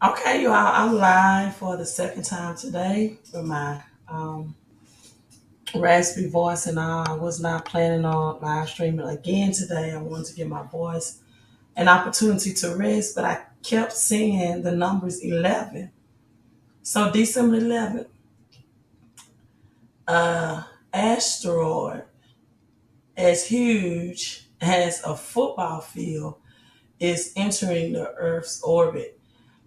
Okay, you all, I'm live for the second time today with my raspy voice, and I was not planning on live streaming again today. I wanted to give my voice an opportunity to rest, but I kept seeing the numbers 11. So December 11th, asteroid as huge as a football field is entering the Earth's orbit.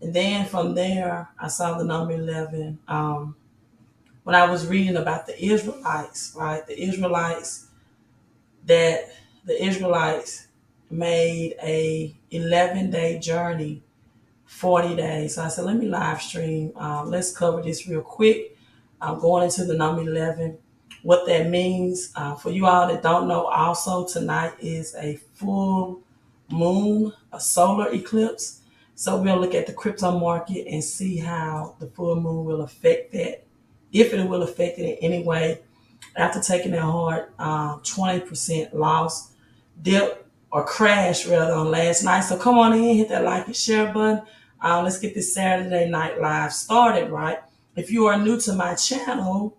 And then from there, I saw the number 11. When I was reading about the Israelites, right? That the Israelites made a 11-day journey, 40 days. So I said, let me live stream. Let's cover this real quick. I'm going into the number 11. What that means for you all that don't know, also tonight is a full moon, a solar eclipse. So we'll look at the crypto market and see how the full moon will affect that, if it will affect it in any way. After taking that hard 20% loss, dip or crash rather on last night. So come on in, hit that like and share button. Let's get this Saturday night live started, right? If you are new to my channel,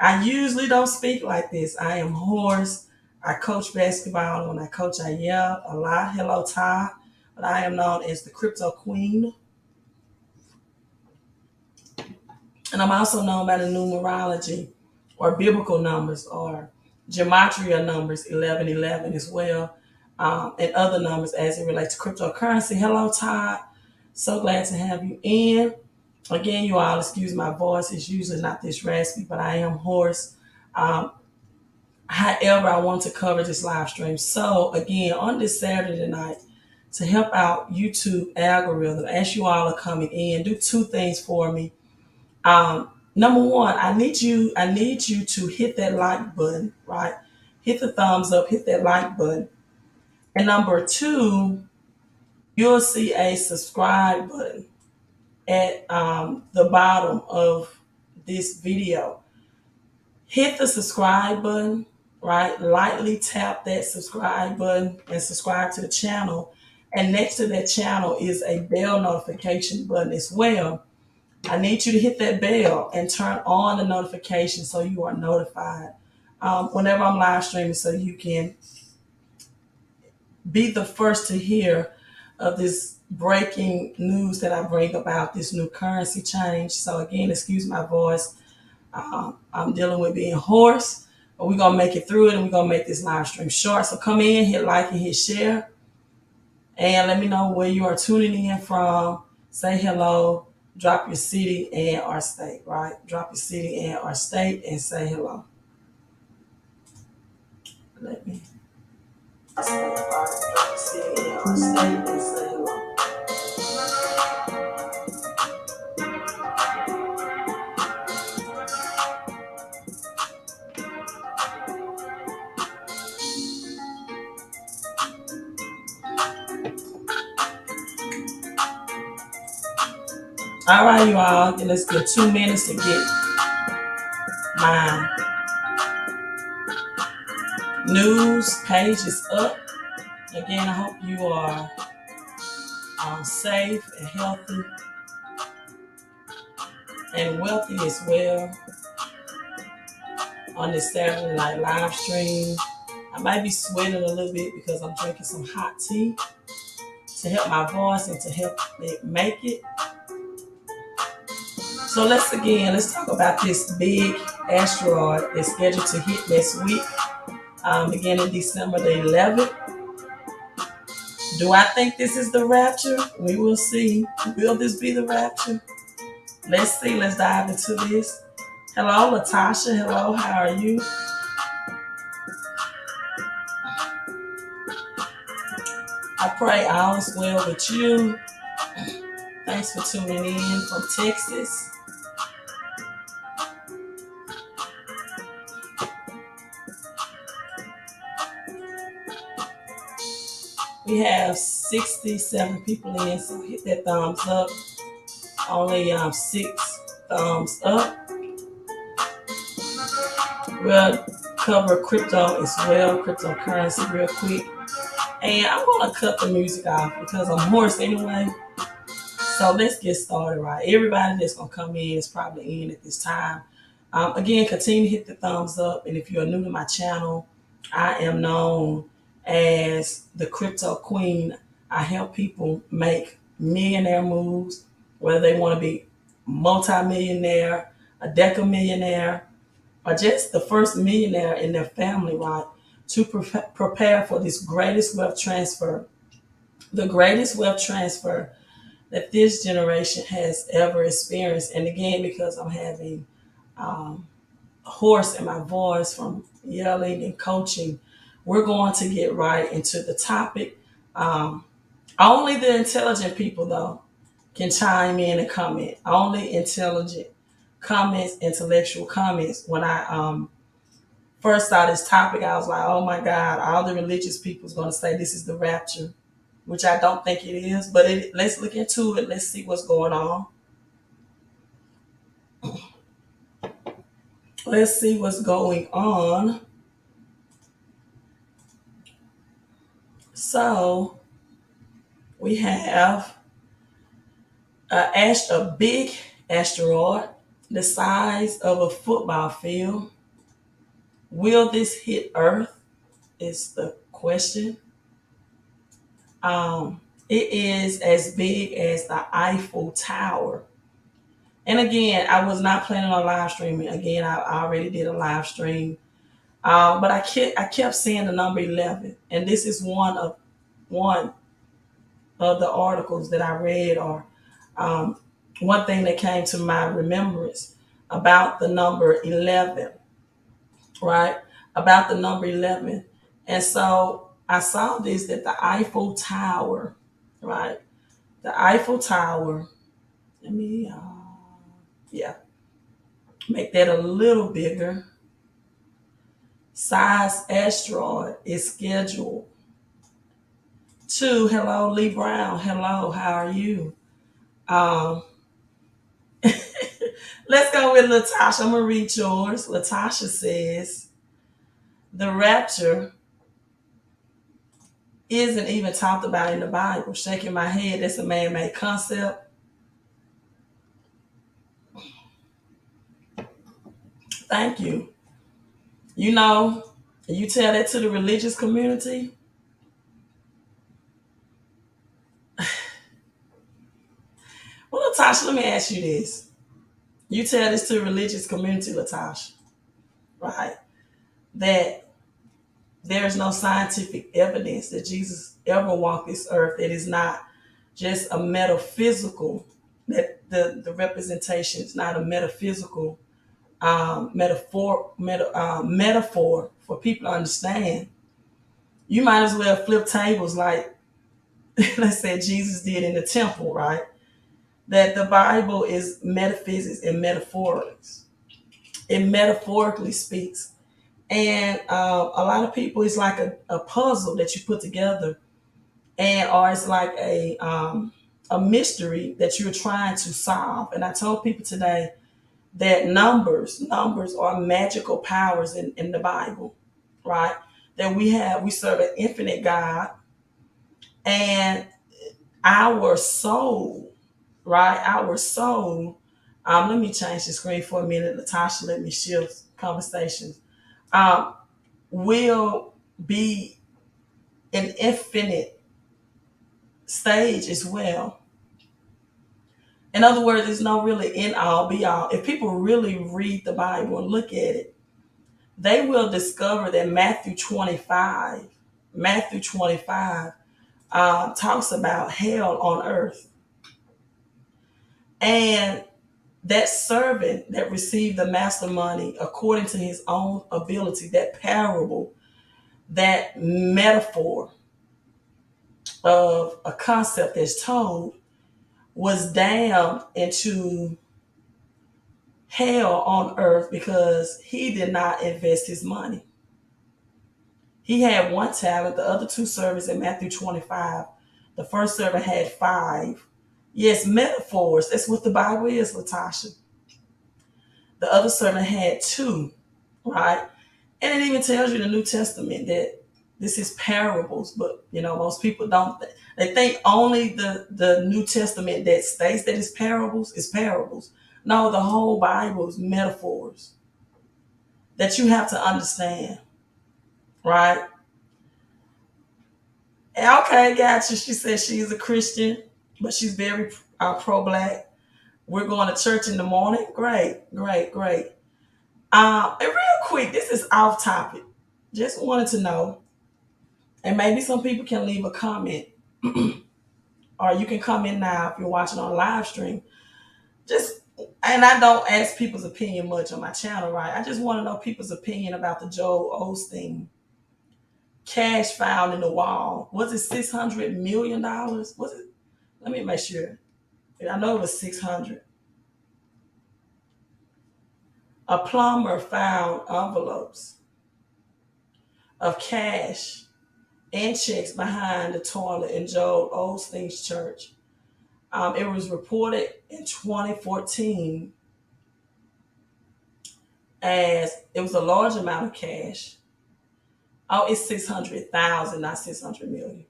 I usually don't speak like this. I am hoarse. I coach basketball. When I coach, I yell a lot. Hello, Ty. But I am known as the Crypto Queen. And I'm also known by the numerology or biblical numbers or gematria numbers 1111 as well, and other numbers as it relates to cryptocurrency. Hello, Todd. So glad to have you in. Again, you all excuse my voice. It's usually not this raspy, but I am hoarse. Um, However, I want to cover this live stream. So again, on this Saturday night, to help out YouTube algorithm, as you all are coming in, do two things for me. Number one, I need you to hit that like button, right? Hit the thumbs up, hit that like button. And number two, you'll see a subscribe button at the bottom of this video. Hit the subscribe button, right? Lightly tap that subscribe button and subscribe to the channel. And next to that channel is a bell notification button as well. I need you to hit that bell and turn on the notification so you are notified whenever I'm live streaming, so you can be the first to hear of this breaking news that I bring about this new currency change. So again, excuse my voice. I'm dealing with being hoarse, but we're going to make it through it, and we're going to make this live stream short. So come in, hit like and hit share, and let me know where you are tuning in from. Say hello. Drop your city and our state, right? Drop your city and our state and say hello. Let me say, all right, drop your city and our state and say hello. All right, you all. Let's get 2 minutes to get my news pages up. Again, I hope you are safe and healthy and wealthy as well on this Saturday night live stream. I might be sweating a little bit because I'm drinking some hot tea to help my voice and to help it make it. So let's talk about this big asteroid that's scheduled to hit next week, beginning December the 11th. Do I think this is the rapture? We will see. Will this be the rapture? Let's see. Let's dive into this. Hello, Latasha. Hello, how are you? I pray all is well with you. Thanks for tuning in from Texas. We have 67 people in, so hit that thumbs up. Only 6 thumbs up. We'll cover crypto as well, cryptocurrency real quick. And I'm going to cut the music off because I'm hoarse anyway. So let's get started, right? Everybody that's going to come in is probably in at this time. Again, continue to hit the thumbs up. And if you're new to my channel, I am known as the Crypto Queen. I help people make millionaire moves, whether they want to be multi-millionaire, a decamillionaire, or just the first millionaire in their family, right? To prepare for this greatest wealth transfer, the greatest wealth transfer that this generation has ever experienced. And again, because I'm having a hoarse in my voice from yelling and coaching, we're going to get right into the topic. Only the intelligent people, though, can chime in and comment. Only intelligent comments, intellectual comments. When I first saw this topic, I was like, oh my God, all the religious people is going to say this is the rapture, which I don't think it is. But let's look into it. Let's see what's going on. Let's see what's going on. So we have a big asteroid the size of a football field. Will this hit Earth? Is the question. It is as big as the Eiffel Tower. And again, I was not planning on live streaming. Again, I already did a live stream. But I kept seeing the number 11. And this is one of the articles that I read, or one thing that came to my remembrance about the number 11, right? About the number 11. And so I saw this, that the Eiffel Tower, right? The Eiffel Tower, let me, make that a little bigger. Size asteroid is scheduled to, hello, Lee Brown. Hello, how are you? Let's go with Latasha. I'm going to read yours. Latasha says, the rapture isn't even talked about in the Bible. Shaking my head, that's a man-made concept. Thank you. You know, you tell that to the religious community. Well, Latasha, let me ask you this. You tell this to the religious community, Latasha, right? That there's no scientific evidence that Jesus ever walked this earth. That is not just a metaphysical, that the representation is not a metaphysical metaphor for people to understand. You might as well flip tables like, let's say, Jesus did in the temple, right? That the Bible is metaphysics and metaphorics. It metaphorically speaks. And a lot of people, it's like a puzzle that you put together, or it's like a mystery that you're trying to solve. And I told people today that numbers are magical powers in the Bible, right? That we serve an infinite God, and our soul, right? Our soul. Let me change the screen for a minute, Latasha. Let me shift conversations. Will be an infinite stage as well. In other words, there's no really end all be all. If people really read the Bible and look at it, they will discover that Matthew 25 talks about hell on earth. And that servant that received the master money according to his own ability, that parable, that metaphor of a concept that's told, was damned into hell on earth because he did not invest his money. He had 1 talent, the other 2 servants in Matthew 25. The first servant had 5. Yes, metaphors. That's what the Bible is, Latasha. The other servant had 2, right? And it even tells you in the New Testament that This is parables, but most people don't. They think only the New Testament that states that it's parables is parables. No, the whole Bible is metaphors that you have to understand, right? Okay, gotcha. She says she's a Christian, but she's very pro-black. We're going to church in the morning. Great, great, great. And real quick, this is off topic. Just wanted to know, and maybe some people can leave a comment, or you can come in now if you're watching on live stream. And I don't ask people's opinion much on my channel, right? I just want to know people's opinion about the Joel Osteen cash found in the wall. Was it $600 million? Was it? Let me make sure. I know it was 600. A plumber found envelopes of cash and checks behind the toilet in Joel Osteen's church. It was reported in 2014 as it was a large amount of cash. Oh, it's 600,000, not 600 million.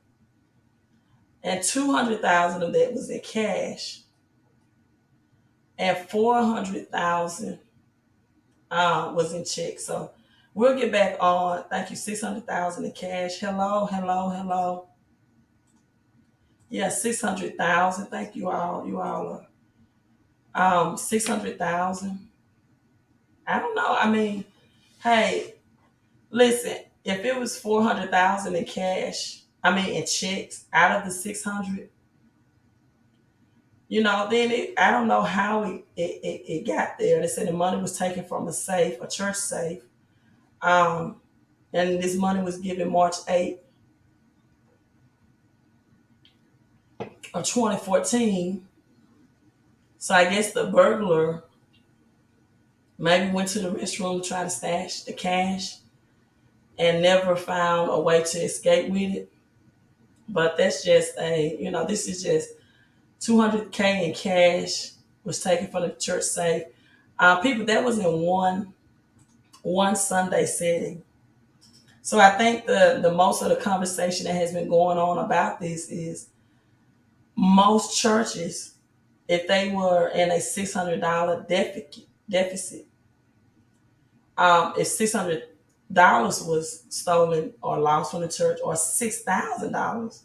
And 200,000 of that was in cash, and 400,000 was in checks. So we'll get back on. Thank you. 600,000 in cash. Hello, hello, hello. Yeah, 600,000. Thank you all. You all are 600,000. I don't know. I mean, hey, listen. If it was 400,000 in cash, in checks out of the 600, then I don't know how it got there. They said the money was taken from a safe, a church safe. And this money was given March 8th of 2014. So I guess the burglar maybe went to the restroom to try to stash the cash and never found a way to escape with it. But that's just this is just $200K in cash was taken from the church safe. People, that was in one Sunday setting. So I think the most of the conversation that has been going on about this is most churches, if they were in a $600 deficit, if $600 was stolen or lost from the church, or $6,000,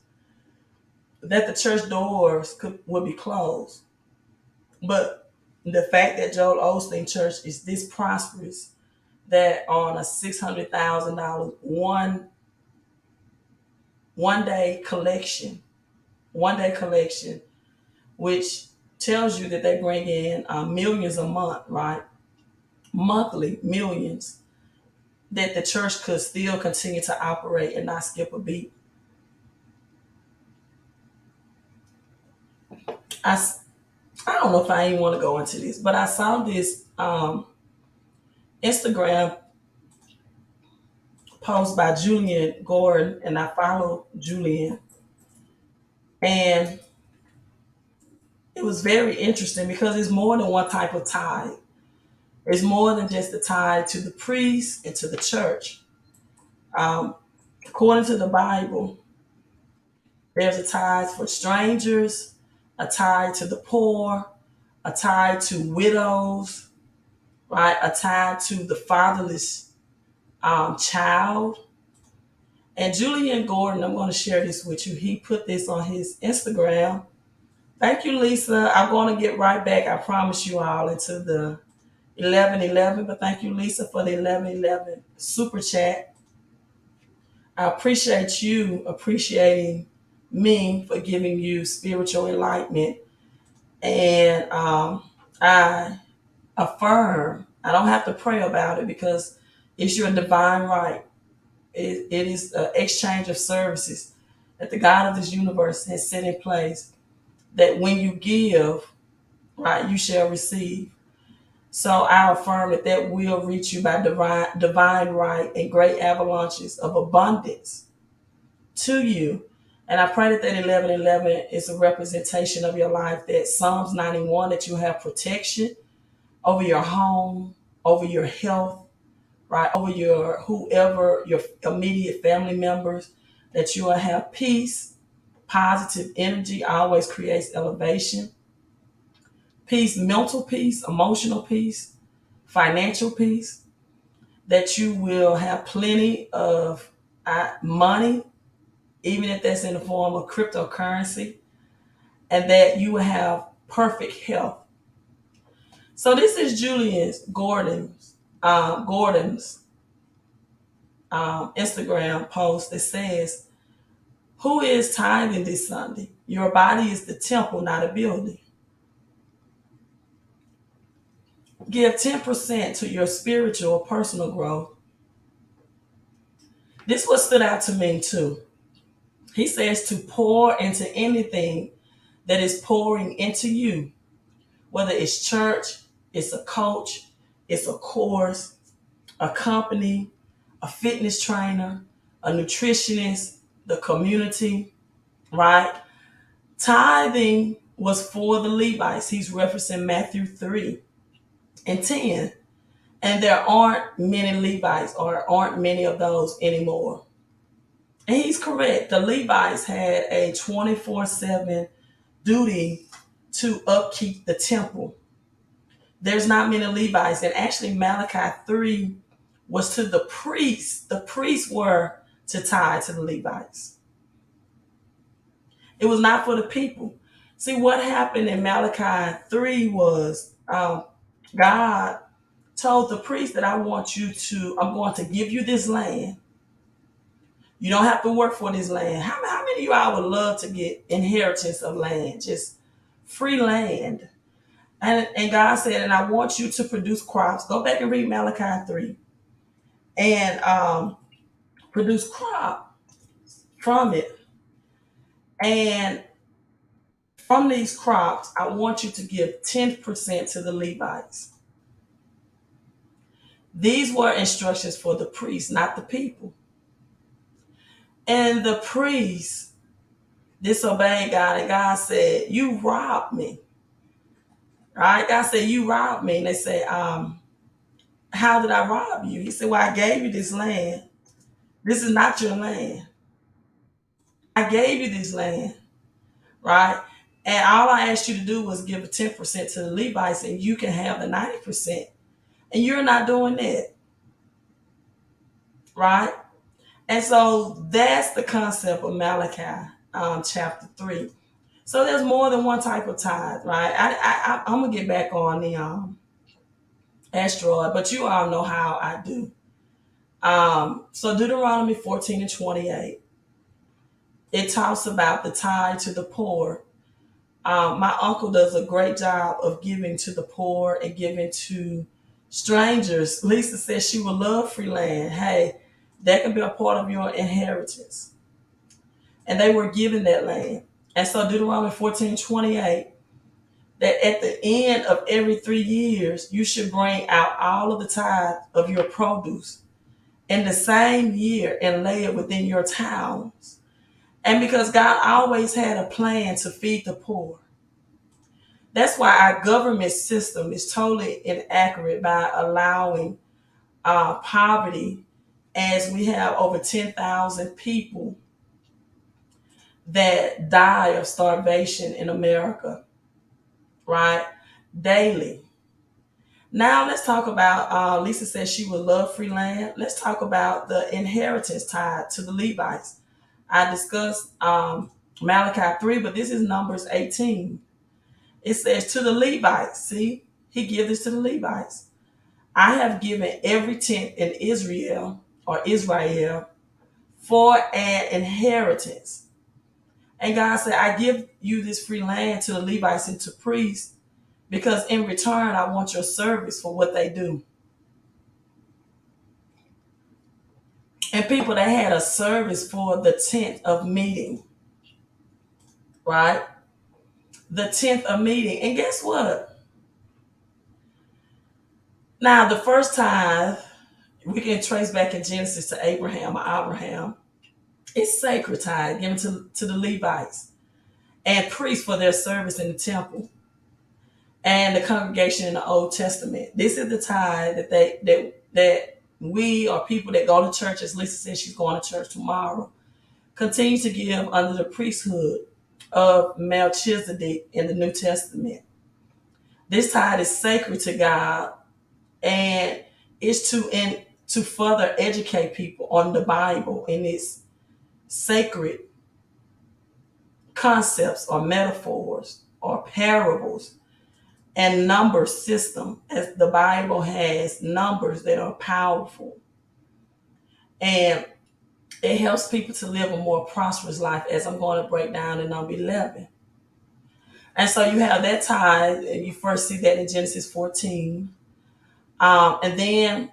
that the church doors would be closed. But the fact that Joel Osteen Church is this prosperous, that on a $600,000 one day collection, which tells you that they bring in millions a month, right? Monthly millions, that the church could still continue to operate and not skip a beat. I don't know if I even want to go into this, but I saw this Instagram post by Julian Gordon, and I follow Julian. And it was very interesting because it's more than one type of tithe. It's more than just the tithe to the priest and to the church. According to the Bible, there's a tithe for strangers, a tithe to the poor, a tithe to widows, right? A tithe to the fatherless child. And Julian Gordon, I'm going to share this with you. He put this on his Instagram. Thank you, Lisa. I'm going to get right back, I promise you all, into the 11:11. But thank you, Lisa, for the 11:11 super chat. I appreciate you appreciating me for giving you spiritual enlightenment. And I affirm, I don't have to pray about it because it's your divine right. It is an exchange of services that the God of this universe has set in place, that when you give, right, you shall receive. So I affirm that will reach you by divine right and great avalanches of abundance to you. And I pray that 11:11 is a representation of your life, that Psalms 91, that you have protection over your home, over your health, right? Over your whoever, your immediate family members, that you will have peace, positive energy always creates elevation, peace, mental peace, emotional peace, financial peace, that you will have plenty of money, even if that's in the form of cryptocurrency, and that you will have perfect health. So this is Gordon's Instagram post that says, "Who is tithing this Sunday? Your body is the temple, not a building. Give 10% to your spiritual or personal growth." This what stood out to me too. He says to pour into anything that is pouring into you, whether it's church, it's a coach, it's a course, a company, a fitness trainer, a nutritionist, the community, right? Tithing was for the Levites. He's referencing Matthew 3 and 10. And there aren't many Levites, or aren't many of those anymore. And he's correct. The Levites had a 24/7 duty to upkeep the temple. There's not many Levites. And actually, Malachi 3 was to the priests. The priests were to tithe to the Levites. It was not for the people. See, what happened in Malachi 3 was God told the priest that I'm going to give you this land. You don't have to work for this land. How many of you I would love to get inheritance of land, just free land? And God said, and I want you to produce crops. Go back and read Malachi 3 and produce crop from it. And from these crops, I want you to give 10% to the Levites. These were instructions for the priests, not the people. And the priests disobeyed God, and God said, "You robbed me." Right? God said, "You robbed me." And they say, "How did I rob you?" He said, "Well, I gave you this land. This is not your land. I gave you this land, right? And all I asked you to do was give a 10% to the Levites, and you can have the 90%. And you're not doing that, right?" And so that's the concept of Malachi chapter 3. So there's more than one type of tithe, right? I'm going to get back on the Asteroid, but you all know how I do. So Deuteronomy 14 and 28, it talks about the tithe to the poor. My uncle does a great job of giving to the poor and giving to strangers. Lisa says she would love free land. Hey, that can be a part of your inheritance. And they were given that land. And so Deuteronomy 14:28, that at the end of every 3 years, you should bring out all of the tithe of your produce in the same year and lay it within your towns. And because God always had a plan to feed the poor. That's why our government system is totally inaccurate by allowing poverty, as we have over 10,000 people that die of starvation in America, right? Daily. Now let's talk about, Lisa says she would love free land. Let's talk about the inheritance tied to the Levites. I discussed Malachi 3, but this is Numbers 18. It says to the Levites, see, he gives this to the Levites. "I have given every tenth in Israel for an inheritance." And God said, "I give you this free land to the Levites and to priests, because in return, I want your service for what they do." And people, that had a service for the 10th of meeting, right? The 10th of meeting. And guess what? Now, the first tithe, we can trace back in Genesis to Abraham. It's sacred tithe given to the Levites and priests for their service in the temple and the congregation in the Old Testament. This is the tithe that we or people that go to church, as Lisa said, she's going to church tomorrow, continue to give under the priesthood of Melchizedek in the New Testament. This tithe is sacred to God, and it's to further educate people on the Bible and its sacred concepts or metaphors or parables and number system, as the Bible has numbers that are powerful. And it helps people to live a more prosperous life, as I'm going to break down in number 11. And so you have that tithe, and you first see that in Genesis 14. And then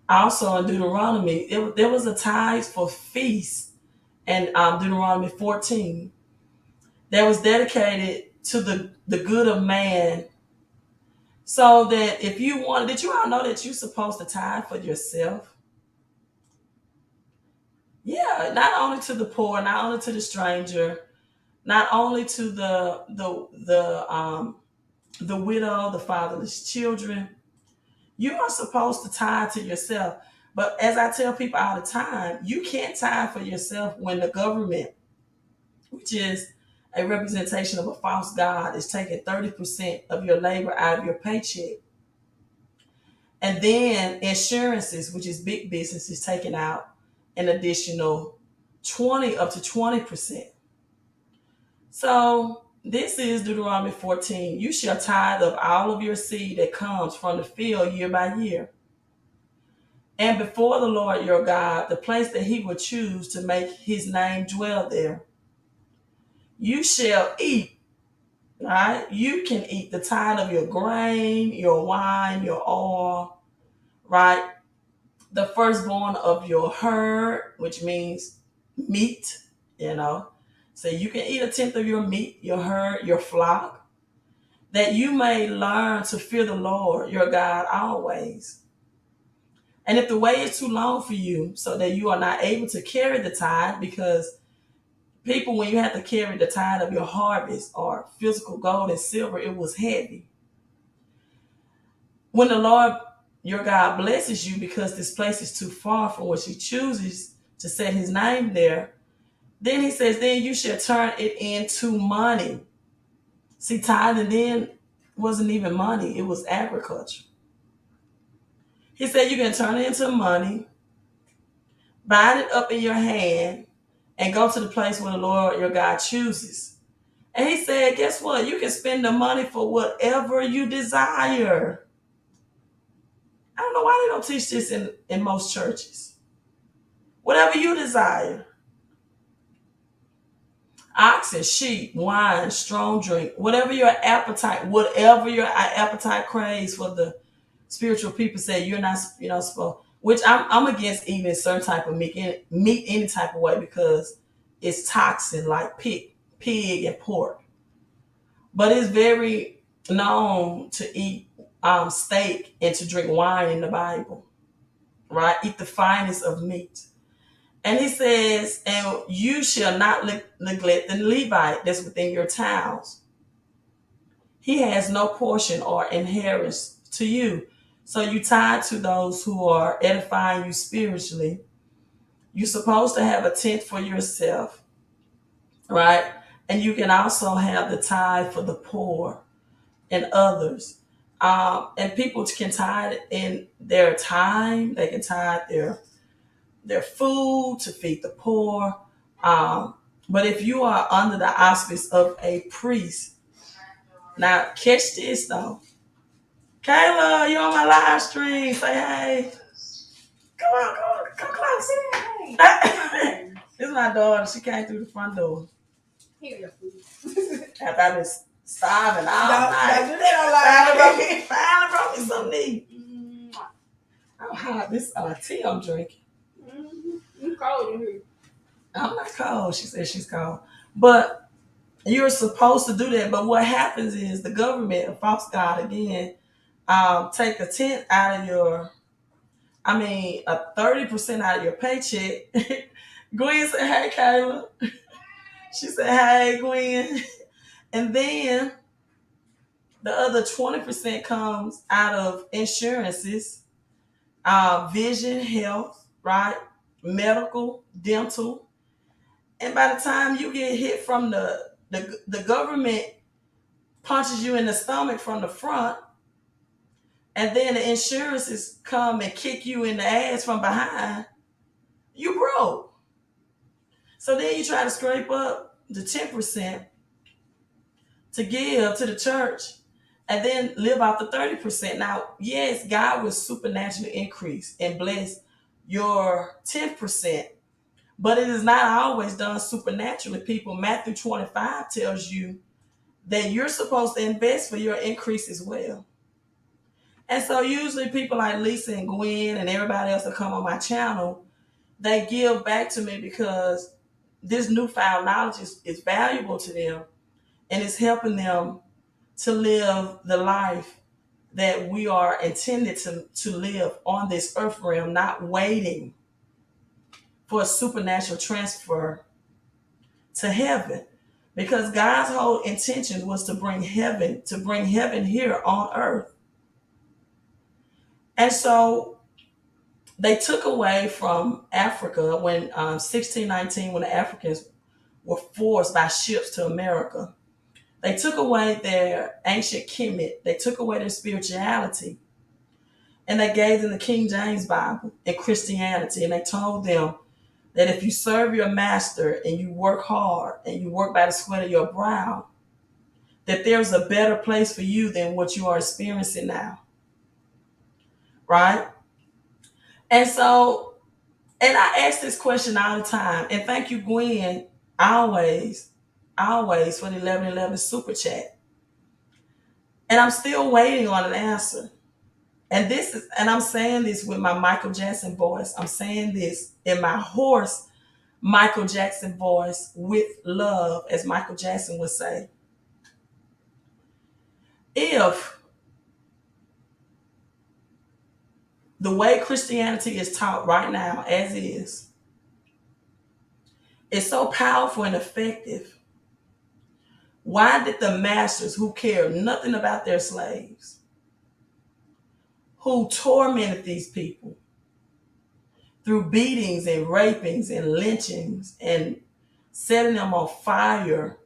also in Deuteronomy, there was a tithe for feasts, and Deuteronomy 14 that was dedicated to the good of man. So that if you want, did you all know that you're supposed to tithe for yourself? Yeah, not only to the poor, not only to the stranger, not only to the widow, the fatherless children. You are supposed to tithe to yourself. But as I tell people all the time, you can't tithe for yourself when the government, which is a representation of a false god, is taking 30% of your labor out of your paycheck. And then insurances, which is big business, is taking out an additional 20 up to 20%. So this is Deuteronomy 14. You shall tithe of all of your seed that comes from the field year by year. And before the Lord your God, the place that he will choose to make his name dwell there, you shall eat, right? You can eat the tithe of your grain, your wine, your oil, right? The firstborn of your herd, which means meat, So you can eat a tenth of your meat, your herd, your flock, that you may learn to fear the Lord your God always. And if the way is too long for you, so that you are not able to carry the tithe, because people, when you have to carry the tithe of your harvest or physical gold and silver, it was heavy. When the Lord your God blesses you because this place is too far from which he chooses to set his name there, then he says, then you shall turn it into money. See, tithing then wasn't even money, it was agriculture. He said you can turn it into money, bind it up in your hand, and go to the place where the Lord your God chooses. And he said, guess what? You can spend the money for whatever you desire. I don't know why they don't teach this in most churches. Whatever you desire. Oxen, sheep, wine, strong drink, whatever your appetite craves. For the spiritual people say you're not supposed, which I'm against eating certain type of meat any type of way, because it's toxic, like pig and pork. But it's very known to eat steak and to drink wine in the Bible, right? Eat the finest of meat. And he says, and you shall not neglect the Levite that's within your towns. He has no portion or inheritance to you. So you tithe to those who are edifying you spiritually. You're supposed to have a tenth for yourself, right? And you can also have the tithe for the poor and others. And people can tithe in their time. They can tithe their food to feed the poor. But if you are under the auspice of a priest, now catch this though. Kayla, you on my live stream? Say hey. Come close. This is my daughter. She came through the front door. Here your food. After I've been starving all night. Finally brought me something to eat. I'm hot. This tea I'm drinking. You cold in here. I'm not cold. She said she's cold. But you're supposed to do that. But what happens is the government, a false god again, take a tenth out of your, a 30% out of your paycheck. Gwen said, hey, Kayla. She said, hey, Gwen. And then the other 20% comes out of insurances. vision, health, right? Medical, dental. And by the time you get hit from the government punches you in the stomach from the front, and then the insurances come and kick you in the ass from behind, you broke. So then you try to scrape up the 10% to give to the church and then live off the 30%. Now, yes, God will supernaturally increase and bless your 10%, but it is not always done supernaturally, people. Matthew 25 tells you that you're supposed to invest for your increase as well. And so usually people like Lisa and Gwen and everybody else that come on my channel, they give back to me because this newfound knowledge is valuable to them, and it's helping them to live the life that we are intended to live on this earth realm, not waiting for a supernatural transfer to heaven. Because God's whole intention was to bring heaven here on earth. And so they took away from Africa when 1619, when the Africans were forced by ships to America. They took away their ancient Kemet. They took away their spirituality. And they gave them the King James Bible and Christianity. And they told them that if you serve your master and you work hard and you work by the sweat of your brow, that there's a better place for you than what you are experiencing now. Right? And so, and I ask this question all the time. And thank you, Gwen, always for the 1111 super chat. And I'm still waiting on an answer. And I'm saying this with my Michael Jackson voice. I'm saying this in my hoarse Michael Jackson voice with love, as Michael Jackson would say. If the way Christianity is taught right now, as is so powerful and effective, why did the masters who cared nothing about their slaves, who tormented these people through beatings and rapings and lynchings and setting them on fire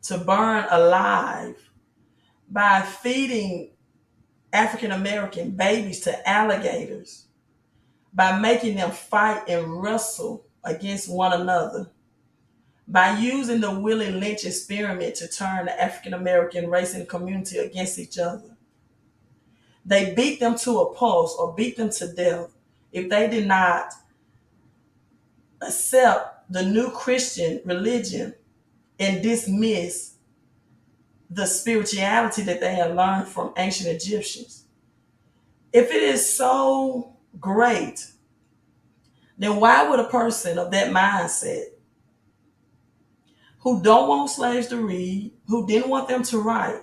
to burn alive by feeding African American babies to alligators, by making them fight and wrestle against one another, by using the Willie Lynch experiment to turn the African American race and community against each other. They beat them to a pulp or beat them to death if they did not accept the new Christian religion and dismiss the spirituality that they had learned from ancient Egyptians. If it is so great, then why would a person of that mindset, who don't want slaves to read, who didn't want them to write,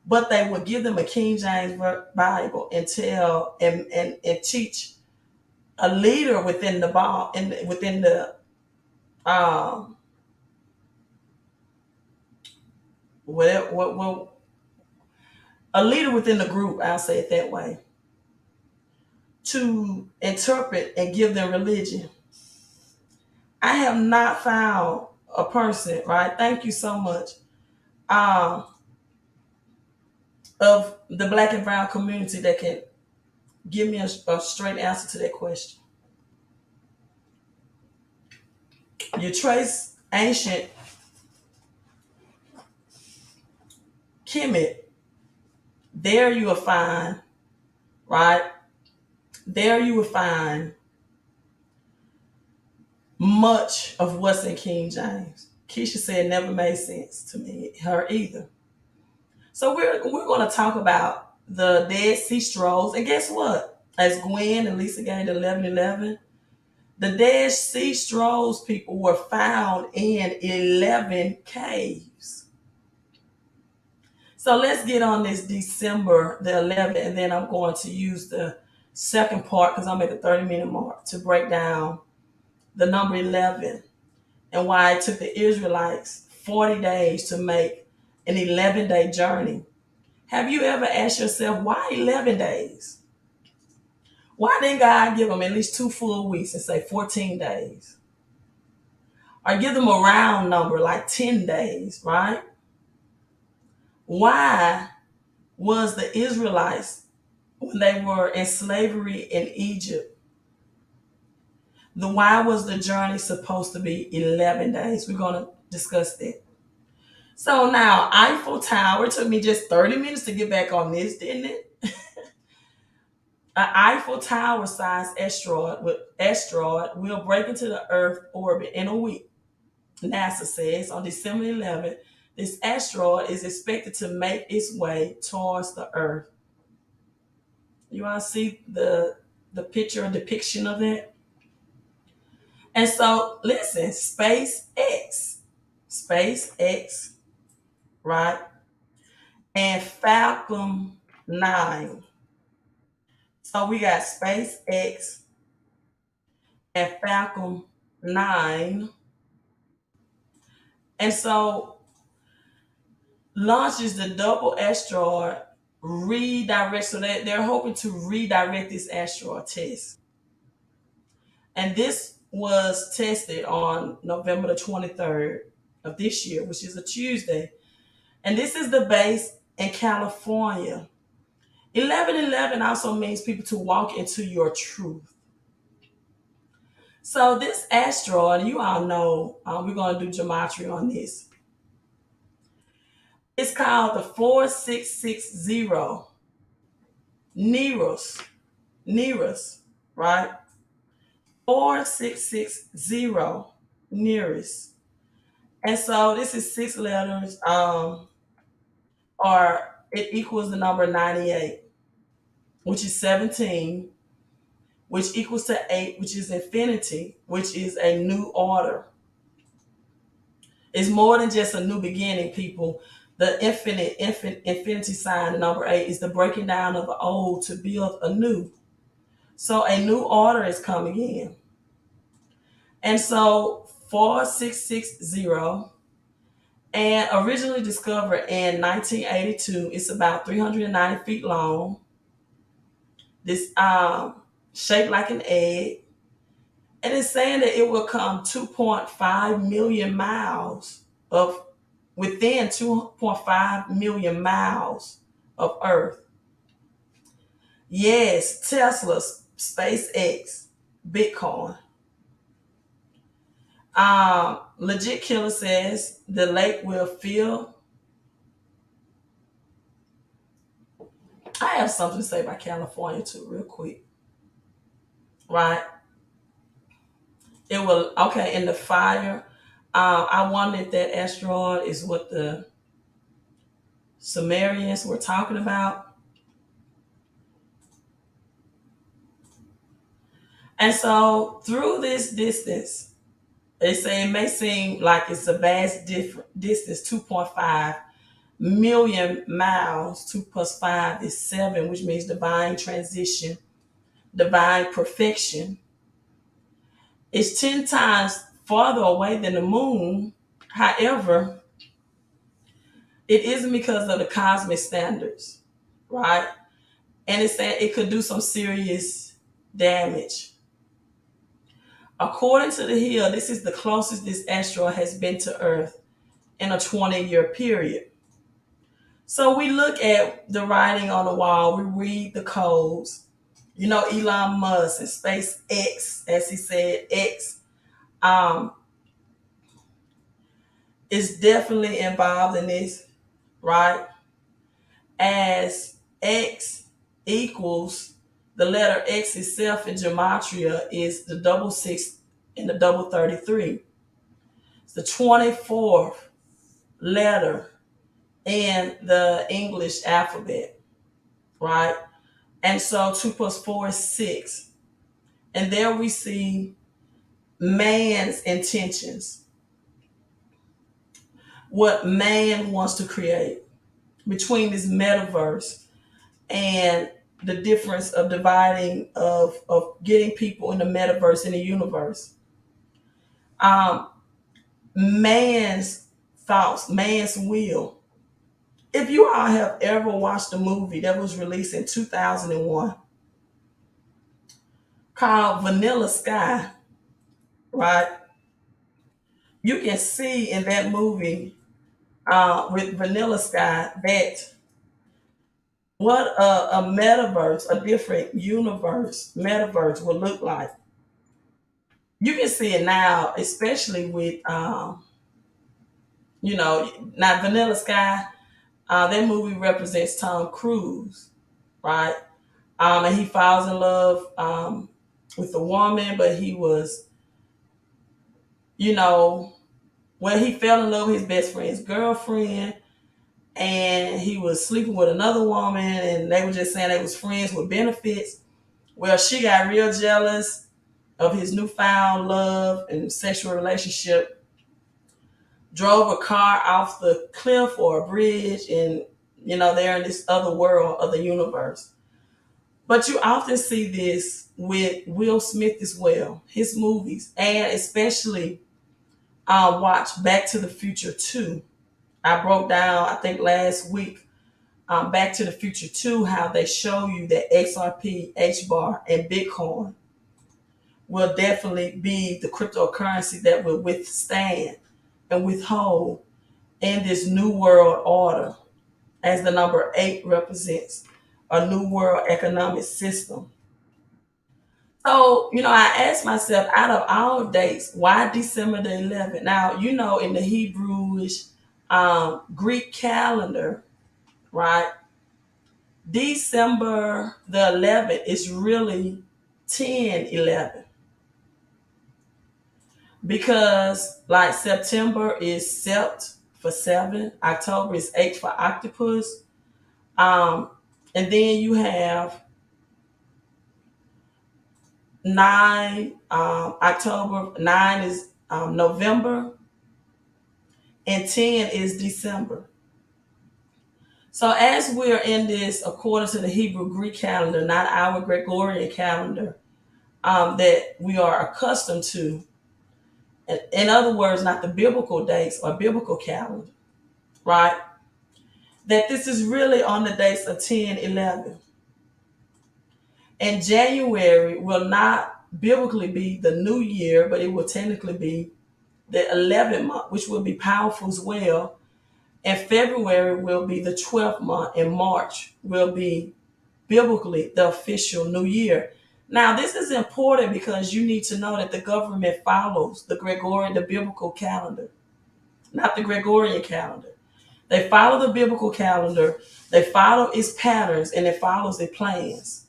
but they would give them a King James Bible and tell and teach a leader within the a leader within the group, I'll say it that way, to interpret and give them religion. I have not found a person, right? Thank you so much. Of the Black and brown community that can give me a straight answer to that question. You trace ancient Kemet, there you will find, right? There you will find much of what's in King James. Keisha said it never made sense to me, her either. So we're going to talk about the Dead Sea Scrolls. And guess what? As Gwen and Lisa gave the 1111, the Dead Sea Scrolls, people, were found in 11 caves. So let's get on this December the 11th, and then I'm going to use the second part, because I'm at the 30-minute mark, to break down the number 11 and why it took the Israelites 40 days to make an 11-day journey. Have you ever asked yourself, why 11 days? Why didn't God give them at least 2 full weeks and say 14 days? Or give them a round number like 10 days, right? Why was the Israelites, when they were in slavery in Egypt, why was the journey supposed to be 11 days? We're going to discuss that. So now, Eiffel Tower, it took me just 30 minutes to get back on this, didn't it? An Eiffel Tower sized asteroid will break into the Earth orbit in a week. NASA says on December 11th, this asteroid is expected to make its way towards the Earth. You want to see the picture or depiction of that? And so, listen, SpaceX, right? And Falcon 9. So we got SpaceX and Falcon 9. And so launches the double asteroid redirect. So they're hoping to redirect this asteroid test. And this was tested on November the 23rd of this year, which is a Tuesday. And this is the base in California. 1111 also means people to walk into your truth. So this asteroid, you all know, we're going to do gematria on this. It's called the 4660 Nearest, right? 4660 nearest. And so this is 6 letters, or it equals the number 98, which is 17, which equals to 8, which is infinity, which is a new order. It's more than just a new beginning, people. The infinity sign, number 8, is the breaking down of the old to build a new. So a new order is coming in. And so 4660, and originally discovered in 1982, it's about 390 feet long. This shaped like an egg. And it's saying that it will come 2.5 million miles of within 2.5 million miles of Earth. Yes, Tesla, SpaceX, Bitcoin. Legit Killer says the lake will fill. I have something to say about California too, real quick. Right? It will, okay, in the fire. I wonder if that asteroid is what the Sumerians were talking about. And so through this distance, they say it may seem like it's a vast distance, 2.5 million miles. 2 plus 5 is 7, which means divine transition, divine perfection. It's 10 times farther away than the moon. However, it isn't because of the cosmic standards, right? And it's saying it could do some serious damage. According to the Hill, this is the closest this asteroid has been to Earth in a 20-year period. So we look at the writing on the wall, we read the codes. You know, Elon Musk and SpaceX, as he said, X, is definitely involved in this, right? As X equals the letter X itself in gematria is the double 6 and the double 33. It's the 24th letter in the English alphabet, right? And so 2 plus 4 is 6. And there we see man's intentions, what man wants to create between this metaverse and the difference of dividing of getting people in the metaverse in the universe. Man's thoughts, man's will. If you all have ever watched a movie that was released in 2001, called Vanilla Sky, right? You can see in that movie with Vanilla Sky that what a metaverse, a different universe, metaverse will look like. You can see it now, especially with, now Vanilla Sky. That movie represents Tom Cruise, right? And he falls in love with a woman, but he was, you know, well, he fell in love with his best friend's girlfriend, and he was sleeping with another woman, and they were just saying they was friends with benefits. Well, she got real jealous of his newfound love and sexual relationship, drove a car off the cliff or a bridge, and they're in this other world of the universe. But you often see this with Will Smith as well, his movies, and especially watch Back to the Future 2. I broke down, I think last week, Back to the Future 2, how they show you that XRP, HBAR, and Bitcoin will definitely be the cryptocurrency that will withstand and withhold in this new world order, as the number 8 represents a new world economic system. So, I asked myself, out of all dates, why December the 11th? Now, in the Hebrewish Greek calendar, right, December the 11th is really 10/11, because like September is Sept for 7, October is 8 for octopus, um, and then you have 9, October, 9 is November, and 10 is December. So as we're in this, according to the Hebrew Greek calendar, not our Gregorian calendar that we are accustomed to, in other words, not the biblical dates or biblical calendar, right? That this is really on the dates of 10/11. And January will not biblically be the new year, but it will technically be the 11th month, which will be powerful as well. And February will be the 12th month, and March will be biblically the official new year. Now, this is important because you need to know that the government follows the biblical calendar, not the Gregorian calendar. They follow the biblical calendar, they follow its patterns, and it follows its plans.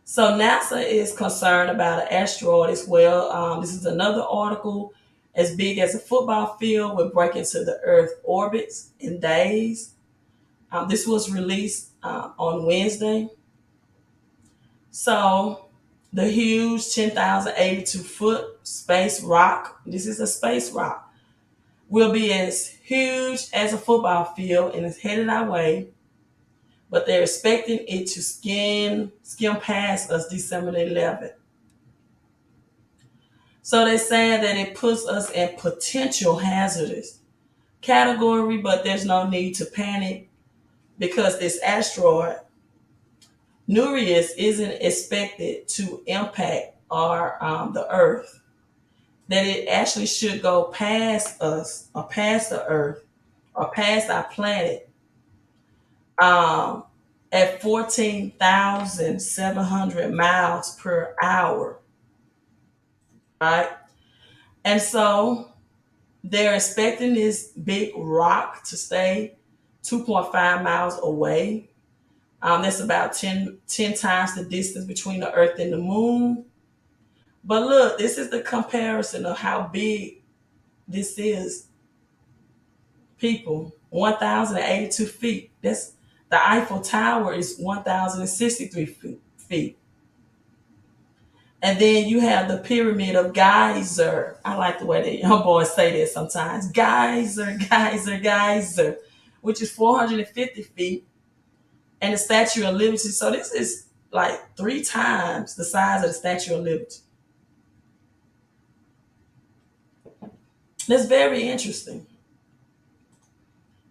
So NASA is concerned about an asteroid as well. This is another article. As big as a football field will break into the Earth orbits in days. This was released on Wednesday. So the huge 10,082 foot space rock, this is a space rock, will be as huge as a football field and is headed our way. But they're expecting it to skim past us December the 11th. So they're saying that it puts us in potential hazardous category, but there's no need to panic because this asteroid, Nereus, isn't expected to impact the Earth. That it actually should go past us, or past the Earth, or past our planet um, at 14,700 miles per hour, right? And so they're expecting this big rock to stay 2.5 miles away. That's about 10 times the distance between the Earth and the Moon. But look, this is the comparison of how big this is. People, 1,082 feet. That's the Eiffel Tower is 1,063 feet. And then you have the Pyramid of Geyser. I like the way that young boys say that sometimes. Geyser, geyser, geyser, which is 450 feet. And the Statue of Liberty. So this is like 3 times the size of the Statue of Liberty. That's very interesting.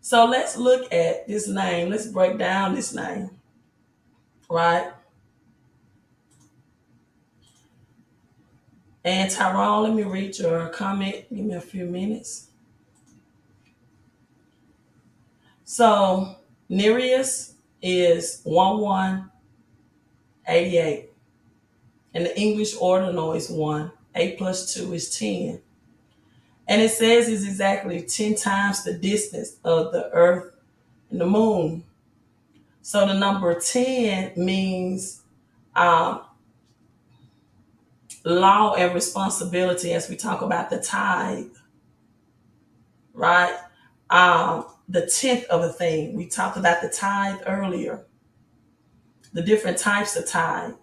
So let's look at this name. Let's break down this name, right? And Tyrone, let me read your comment. Give me a few minutes. So Nereus is 1188. And the English ordinal is 1. 8 plus 2 is 10. And it says it's exactly 10 times the distance of the earth and the moon. So the number 10 means um, law and responsibility as we talk about the tithe, right? The tenth of a thing. We talked about the tithe earlier, the different types of tithe,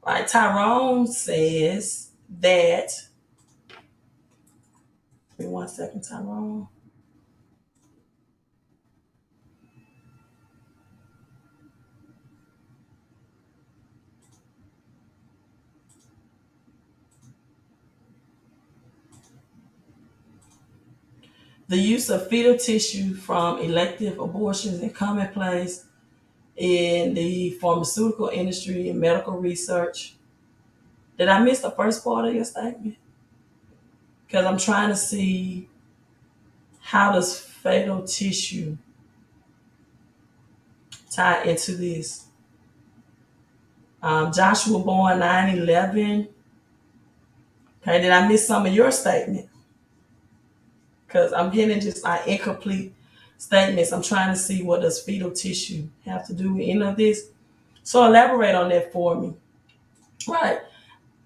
right? Tyrone says that, give me 1 second, Tyrone. The use of fetal tissue from elective abortions is commonplace in the pharmaceutical industry and medical research. Did I miss the first part of your statement? Because I'm trying to see how does fetal tissue tie into this. Joshua born 9/11. Okay, did I miss some of your statement? Because I'm getting just like incomplete statements. I'm trying to see what does fetal tissue have to do with any of this. So elaborate on that for me. Right.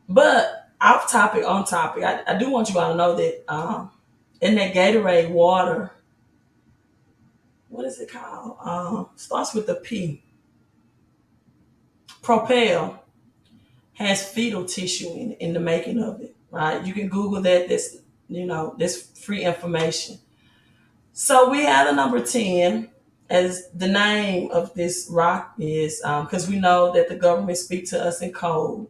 But off topic, on topic, I do want you all to know that in that Gatorade water, what is it called? Starts with the P. Propel has fetal tissue in the making of it, right? You can Google that. That's free information. So we have the number 10 as the name of this rock is, because we know that the government speak to us in code,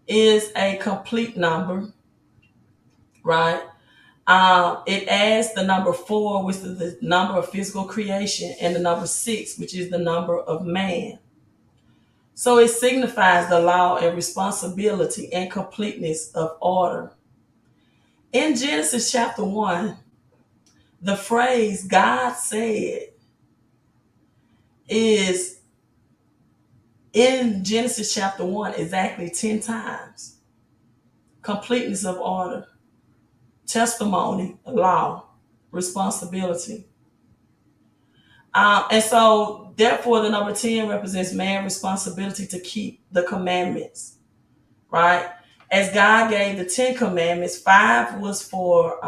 is a complete number, right? It adds the number 4, which is the number of physical creation, and the number 6, which is the number of man. So it signifies the law and responsibility and completeness of order. In Genesis chapter 1, the phrase God said is in Genesis chapter 1 exactly 10 times. Completeness of order, testimony, law, responsibility. And so, therefore, the number 10 represents man's responsibility to keep the commandments, right? As God gave the 10 commandments, 5 was for,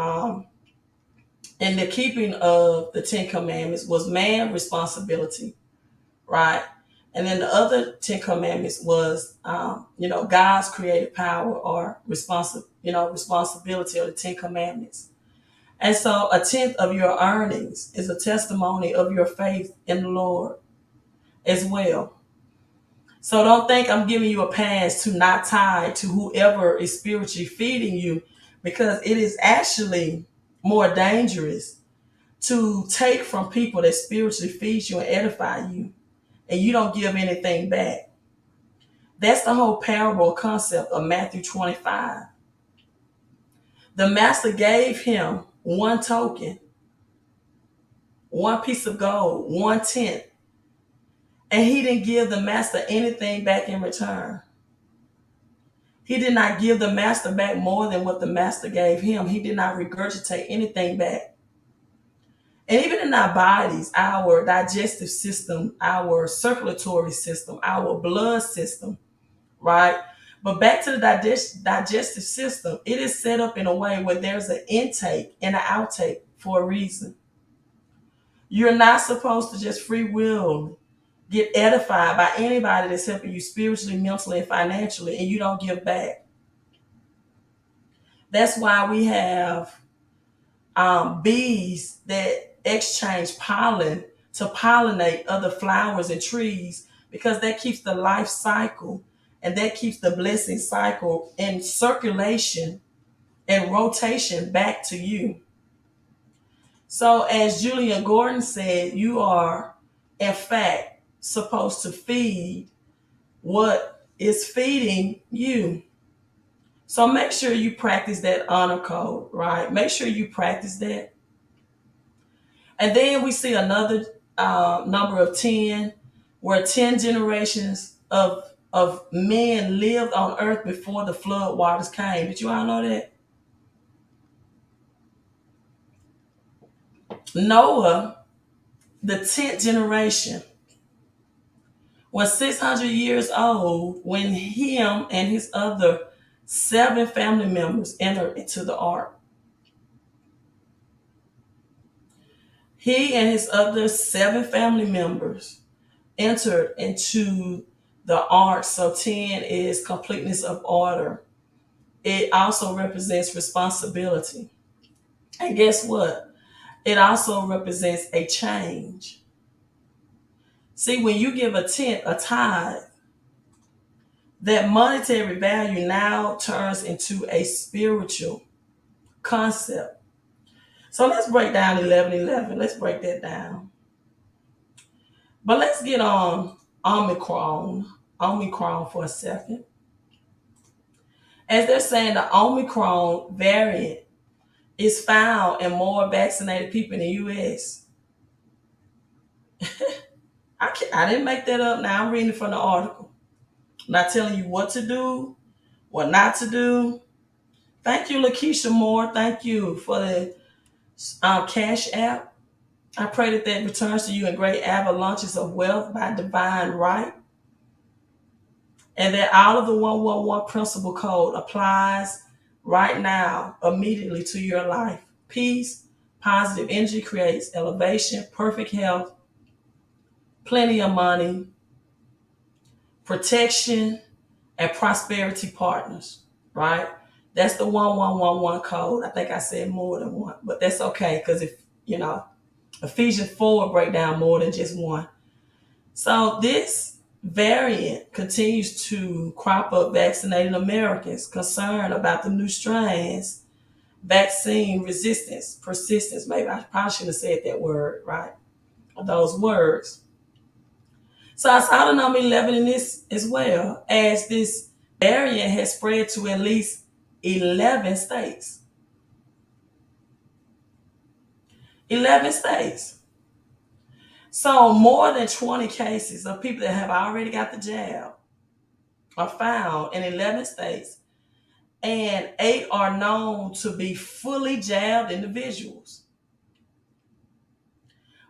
and the keeping of the 10 commandments was man's responsibility, right? And then the other 10 commandments was, God's creative power or responsibility of the 10 commandments. And so a tenth of your earnings is a testimony of your faith in the Lord as well. So don't think I'm giving you a pass to not tithe to whoever is spiritually feeding you, because it is actually more dangerous to take from people that spiritually feed you and edify you, and you don't give anything back. That's the whole parable concept of Matthew 25. The master gave him one token, one piece of gold, 1/10, and he didn't give the master anything back in return. He did not give the master back more than what the master gave him. He did not regurgitate anything back. And even in our bodies, our digestive system, our circulatory system, our blood system, right? But back to the digestive system, it is set up in a way where there's an intake and an outtake for a reason. You're not supposed to just free will get edified by anybody that's helping you spiritually, mentally, and financially, and you don't give back. That's why we have bees that exchange pollen to pollinate other flowers and trees, because that keeps the life cycle and that keeps the blessing cycle in circulation and rotation back to you. So, as Julia Gordon said, you are, in fact, supposed to feed what is feeding you. So make sure you practice that honor code, right? Make sure you practice that. And then we see another number of 10, where 10 generations of men lived on earth before the flood waters came. Did you all know that? Noah, the 10th generation, was 600 years old when him and his other 7 family members entered into the ark. He and his other 7 family members entered into the ark. So 10 is completeness of order. It also represents responsibility. And guess what? It also represents a change. See, when you give a tenth, a tithe, that monetary value now turns into a spiritual concept. So let's break down 11:11. Let's break that down. But let's get on Omicron for a second. As they're saying, the Omicron variant is found in more vaccinated people in the U.S. I didn't make that up. Now I'm reading from the article. I'm not telling you what to do, what not to do. Thank you, Lakeisha Moore. Thank you for the Cash App. I pray that that returns to you in great avalanches of wealth by divine right, and that all of the 111 principle code applies right now, immediately to your life. Peace, positive energy creates elevation, perfect health, plenty of money, protection, and prosperity partners, right? That's the 1111 code. I think I said more than one, but that's okay, because if Ephesians 4 break down more than just one. So this variant continues to crop up vaccinated Americans concerned about the new strains, vaccine resistance, persistence. Maybe I probably shouldn't have said that word, right? Those words. So I saw the number 11 in this as well, as this variant has spread to at least 11 states. 11 states. So more than 20 cases of people that have already got the jab are found in 11 states, and 8 are known to be fully jabbed individuals.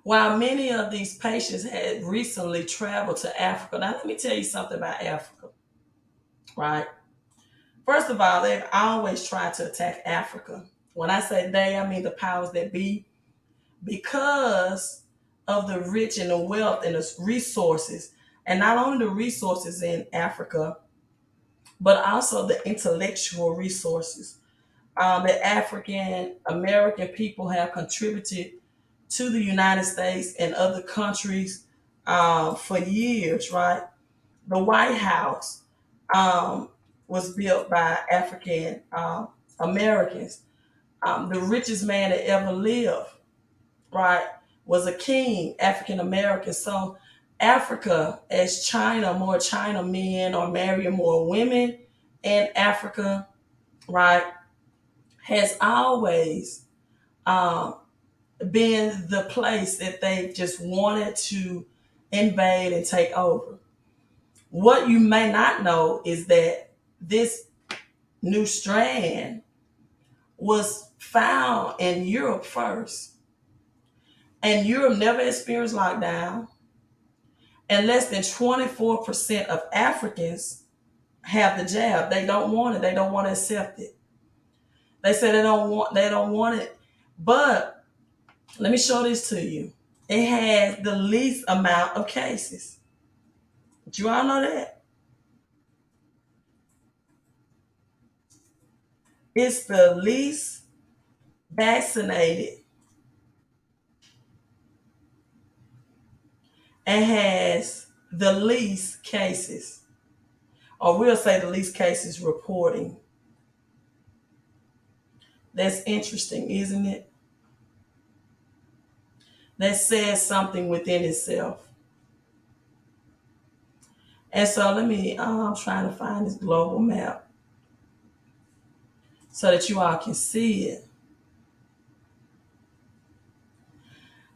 While many of these patients had recently traveled to Africa. Now, let me tell you something about Africa, right? First of all, they've always tried to attack Africa. When I say they, I mean the powers that be, because of the rich and the wealth and the resources, and not only the resources in Africa, but also the intellectual resources that African American people have contributed to the United States and other countries for years, right? The White House was built by African Americans. The richest man that ever lived, right, was a king, African American. So Africa, as China, more China men are marrying more women in Africa, right, has always um, been the place that they just wanted to invade and take over. What you may not know is that this new strand was found in Europe first. And Europe never experienced lockdown. And less than 24% of Africans have the jab. They don't want it. They don't want to accept it. They say they don't want it. But let me show this to you. It has the least amount of cases. Do you all know that? It's the least vaccinated and has the least cases. Or we'll say the least cases reporting. That's interesting, isn't it? That says something within itself. And so I'm trying to find this global map. so that you all can see it.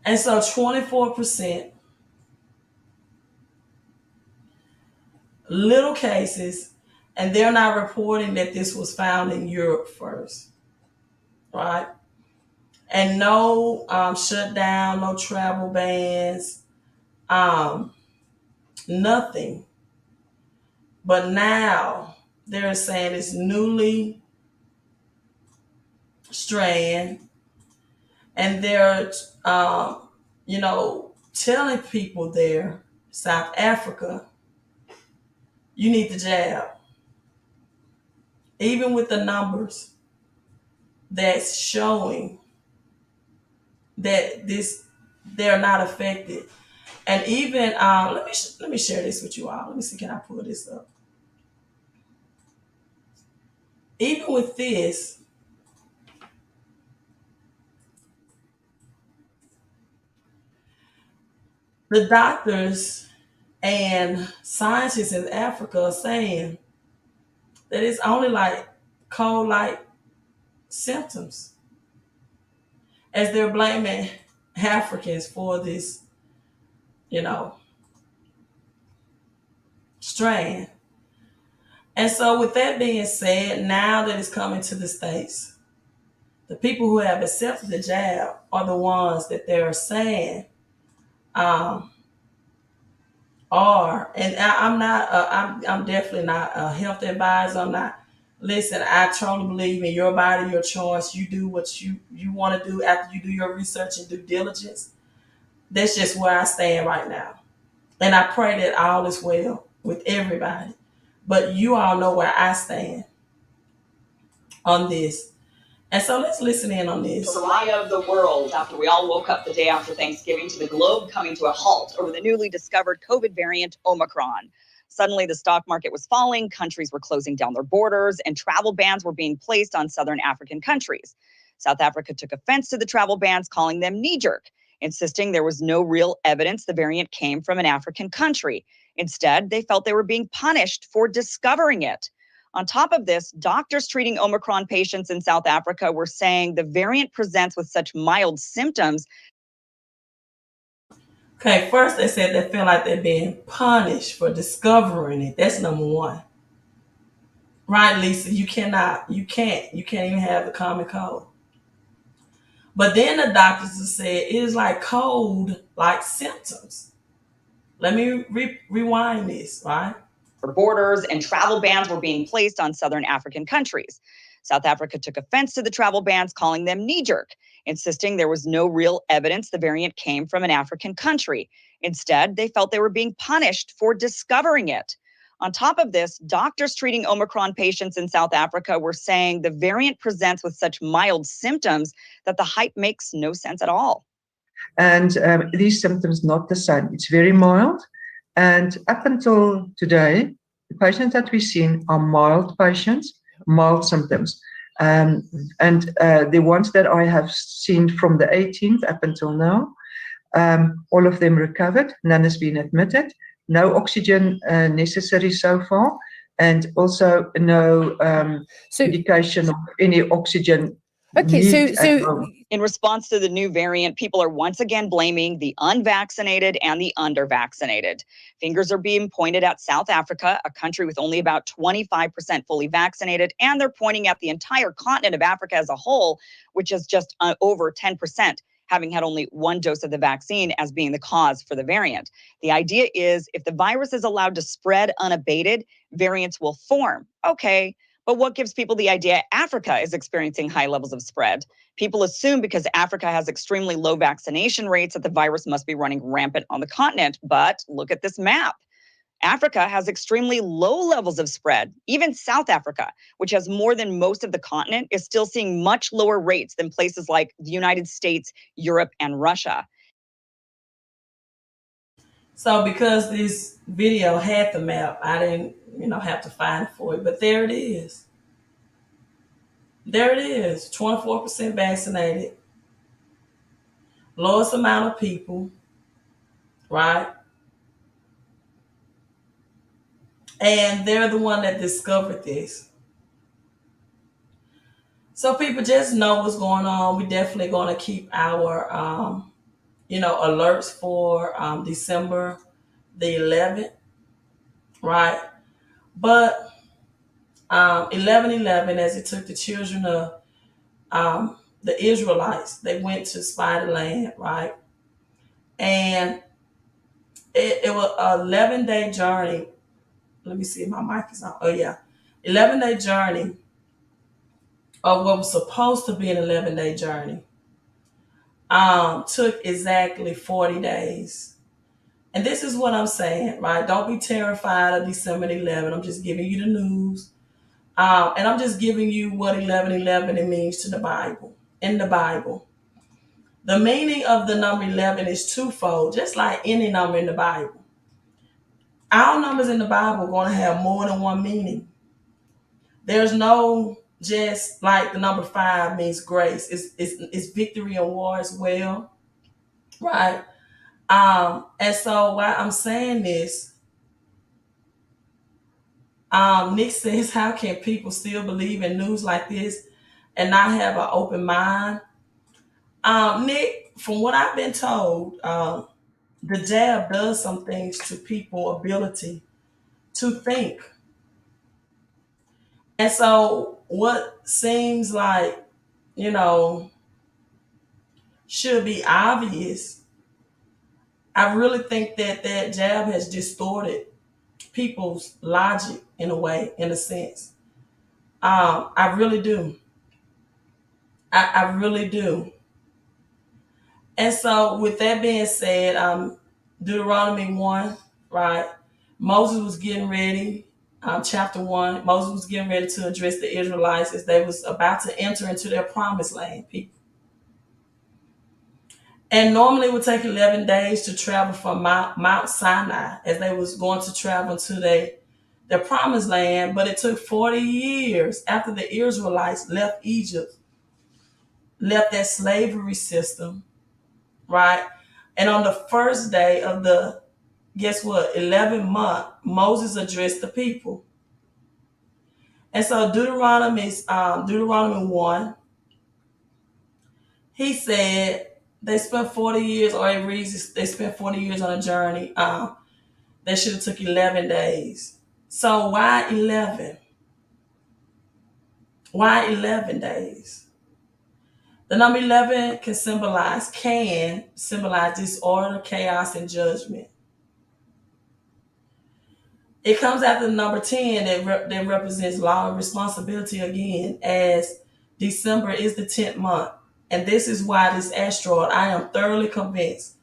And so 24% little cases, and they're not reporting that this was found in Europe first, right? And no shutdown, no travel bans, um, nothing. But now they're saying it's newly strand, and they're, um, telling people there, South Africa, you need the jab. Even with the numbers that's showing that they're not affected. And even let me share this with you all. Let me see, can I pull this up? Even with this, the doctors and scientists in Africa are saying that it's only like cold-like symptoms, as they're blaming Africans for this, you know, strain. And so, with that being said, now that it's coming to the States, the people who have accepted the jab are the ones that they're saying um, are, and I'm not, I'm definitely not a health advisor. I'm not. Listen, I totally believe in your body, your choice. You do what you want to do after you do your research and due diligence. That's just where I stand right now, and I pray that all is well with everybody. But you all know where I stand on this. And so let's listen in on this. The lie of the world after we all woke up the day after Thanksgiving to the globe coming to a halt over the newly discovered COVID variant Omicron. Suddenly, the stock market was falling, countries were closing down their borders, and travel bans were being placed on southern African countries. South Africa took offense to the travel bans, calling them knee-jerk, insisting there was no real evidence the variant came from an African country. Instead, they felt they were being punished for discovering it. On top of this, doctors treating Omicron patients in South Africa were saying the variant presents with such mild symptoms. Okay, first they said they feel like they're being punished for discovering it. That's number one. Right, Lisa? You can't even have the common cold. But then the doctors have said it is like cold, like symptoms. Let me rewind this, right? Borders and travel bans were being placed on southern African countries. South Africa took offense to the travel bans, calling them knee-jerk, insisting there was no real evidence the variant came from an African country. Instead, they felt they were being punished for discovering it. On top of this, doctors treating Omicron patients in South Africa were saying the variant presents with such mild symptoms that the hype makes no sense at all. And these symptoms not the same. It's very mild. And up until today, the patients that we've seen are mild patients, mild symptoms. And the ones that I have seen from the 18th up until now, all of them recovered. None has been admitted. No oxygen necessary so far. And also no indication of any oxygen. Okay, so in response to the new variant, people are once again blaming the unvaccinated and the undervaccinated. Fingers are being pointed at South Africa, a country with only about 25% fully vaccinated, and they're pointing at the entire continent of Africa as a whole, which is just over 10%, having had only one dose of the vaccine as being the cause for the variant. The idea is if the virus is allowed to spread unabated, variants will form. Okay. But what gives people the idea Africa is experiencing high levels of spread? People assume because Africa has extremely low vaccination rates that the virus must be running rampant on the continent. But look at this map. Africa has extremely low levels of spread. Even South Africa, which has more than most of the continent, is still seeing much lower rates than places like the United States, Europe, and Russia. So because this video had the map, I didn't, have to find it for it. But there it is. There it is. 24% vaccinated. Lowest amount of people, right? And they're the one that discovered this. So people just know what's going on. We definitely going to keep our, alerts for December the 11th, right? But 11:11, as it took the children of the Israelites, they went to spy the land, right? And it was an 11-day journey. Let me see if my mic is on. Oh, yeah. 11-day journey of what was supposed to be an 11-day journey took exactly 40 days. And this is what I'm saying, right? Don't be terrified of December 11th. I'm just giving you the news. And I'm just giving you what 11:11 it means to the Bible. In the Bible, the meaning of the number 11 is twofold, just like any number in the Bible. Our numbers in the Bible are going to have more than one meaning. There's no just like the number 5 means grace. It's victory in war as well, right? And so why I'm saying this, Nick says, how can people still believe in news like this and not have an open mind? Nick, from what I've been told, the jab does some things to people's ability to think. And so what seems like, you know, should be obvious, I really think that that jab has distorted people's logic in a way, in a sense. I really do. I really do. And so, with that being said, Deuteronomy 1, right? Moses was getting ready, chapter 1, Moses was getting ready to address the Israelites as they was about to enter into their promised land, people. And normally it would take 11 days to travel from Mount Sinai as they was going to travel to their promised land, but it took 40 years after the Israelites left Egypt, left that slavery system, right? And on the first day of the, guess what, 11th month, Moses addressed the people. And so Deuteronomy 1, he said they spent 40 years, or it reads they spent 40 years on a journey. They should have took 11 days. So why 11? Why 11 days? The number 11 can symbolize disorder, chaos, and judgment. It comes after the number 10 that represents law and responsibility again, as December is the 10th month. And this is why this asteroid, I am thoroughly convinced,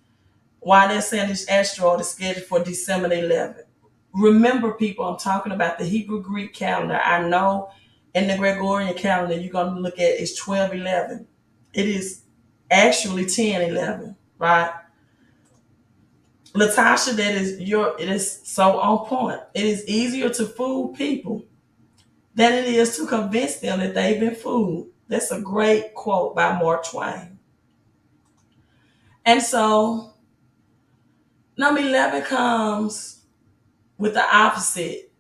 why they're saying this asteroid is scheduled for December the 11th. Remember, people, I'm talking about the Hebrew Greek calendar. I know in the Gregorian calendar, you're going to look at it's 12/11. It is actually 10/11, right? Latasha, it is so on point. It is easier to fool people than it is to convince them that they've been fooled. That's a great quote by Mark Twain. And so number 11 comes with the opposite.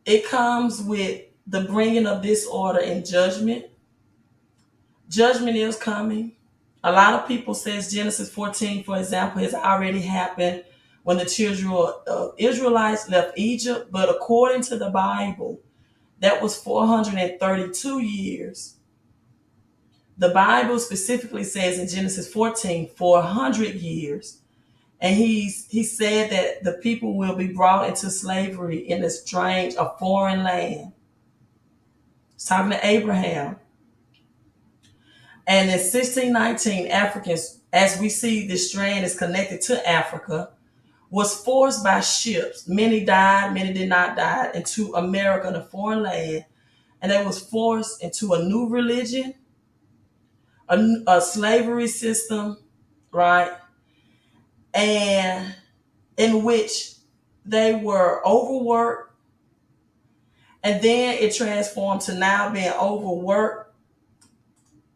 It comes with the bringing of disorder and judgment. Judgment is coming. A lot of people says Genesis 14, for example, has already happened when the children of Israelites left Egypt. But according to the Bible, that was 432 years. The Bible specifically says in Genesis 14, 400 years. And he said that the people will be brought into slavery in a foreign land. It's talking to Abraham. And in 1619, Africans, as we see this strand is connected to Africa, was forced by ships. Many died, many did not die, into America, the foreign land. And they was forced into a new religion, a slavery system, right? And in which they were overworked. And then it transformed to now being overworked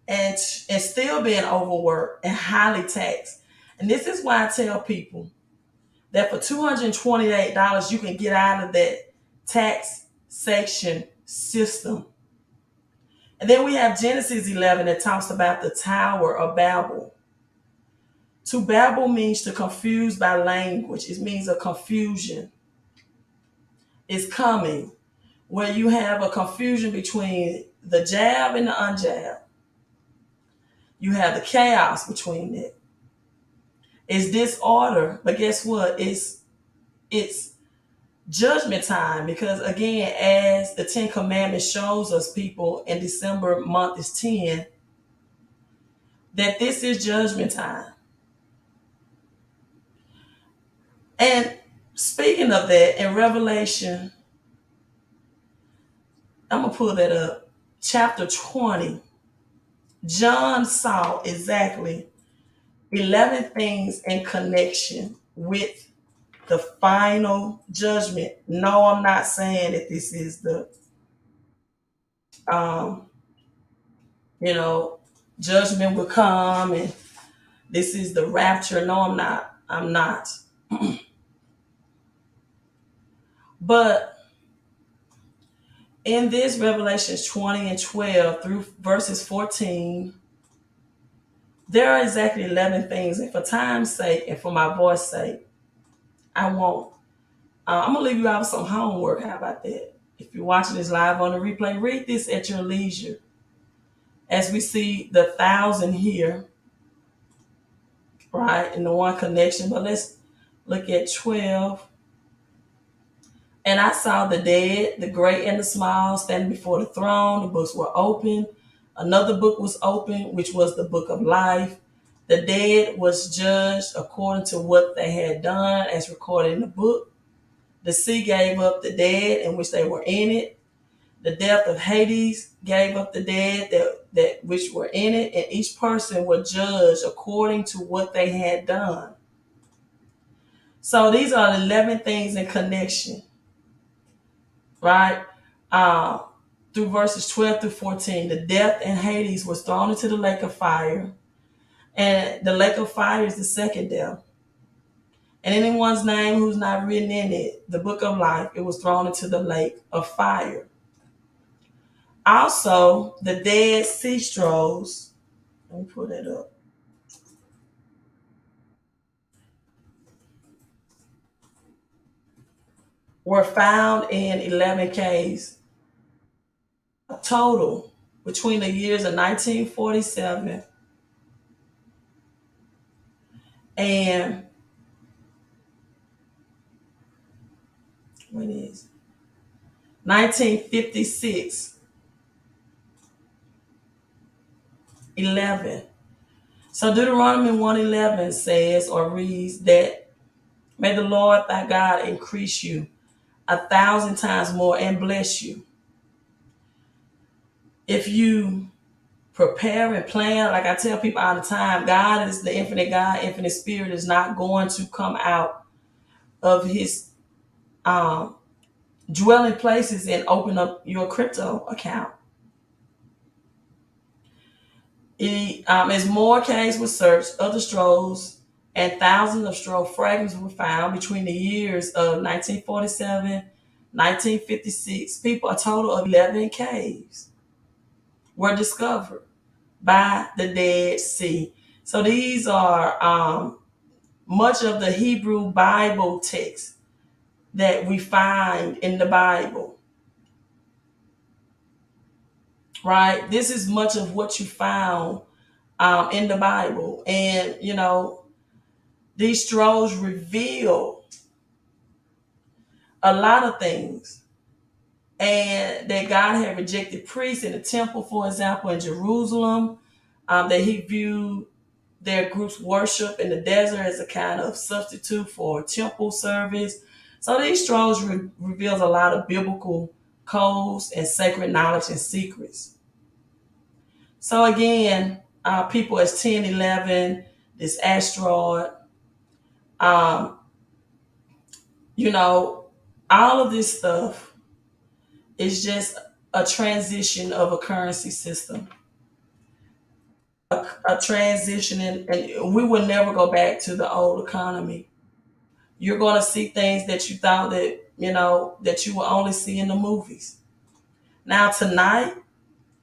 and still being overworked and highly taxed. And this is why I tell people that for $228, you can get out of that taxation system. And then we have Genesis 11 that talks about the Tower of Babel. To babble means to confuse by language. It means a confusion is coming, where you have a confusion between the jab and the unjab. You have the chaos between it. It's disorder, but guess what? It's judgment time, because again, as the Ten Commandments shows us, people, in December month is 10, that this is judgment time. And speaking of that, in Revelation, I'm going to pull that up, chapter 20, John saw exactly 11 things in connection with the final judgment. No, I'm not saying that this is the, um, judgment will come and this is the rapture. No, I'm not. I'm not. But in this Revelations 20 and 12 through verses 14, there are exactly 11 things. And for time's sake and for my voice's sake, I won't. I'm going to leave you out with some homework. How about that? If you're watching this live on the replay, read this at your leisure. As we see the 1,000 here, right, in the one connection. But let's look at 12. And I saw the dead, the great and the small, standing before the throne. The books were open. Another book was open, which was the book of life. The dead was judged according to what they had done, as recorded in the book. The sea gave up the dead in which they were in it. The death of Hades gave up the dead that which were in it, and each person was judged according to what they had done. So these are 11 things in connection, right? Through verses 12 through 14, the death and Hades was thrown into the lake of fire, and the lake of fire is the second death. And anyone's name who's not written in it, the book of life, it was thrown into the lake of fire. Also, the Dead Sea Scrolls, let me pull that up, were found in 11 caves, a total between the years of 1947 and when is 1956. 11. So Deuteronomy 1:11 says or reads that, may the Lord thy God increase you 1,000 times more and bless you. If you prepare and plan, like I tell people all the time, God is the infinite God, infinite spirit is not going to come out of his dwelling places and open up your crypto account. As more caves were searched, other scrolls and thousands of scroll fragments were found between the years of 1947, 1956. A total of 11 caves were discovered by the Dead Sea. So these are much of the Hebrew Bible text that we find in the Bible. Right? This is much of what you found in the Bible. And, these scrolls reveal a lot of things. And that God had rejected priests in the temple, for example, in Jerusalem, that he viewed their group's worship in the desert as a kind of substitute for temple service. So these scrolls reveals a lot of biblical codes and sacred knowledge and secrets. So again, people as 10, 11, this asteroid, all of this stuff is just a transition of a currency system, a transition, and we will never go back to the old economy. You're going to see things that you thought that you will only see in the movies. Now tonight,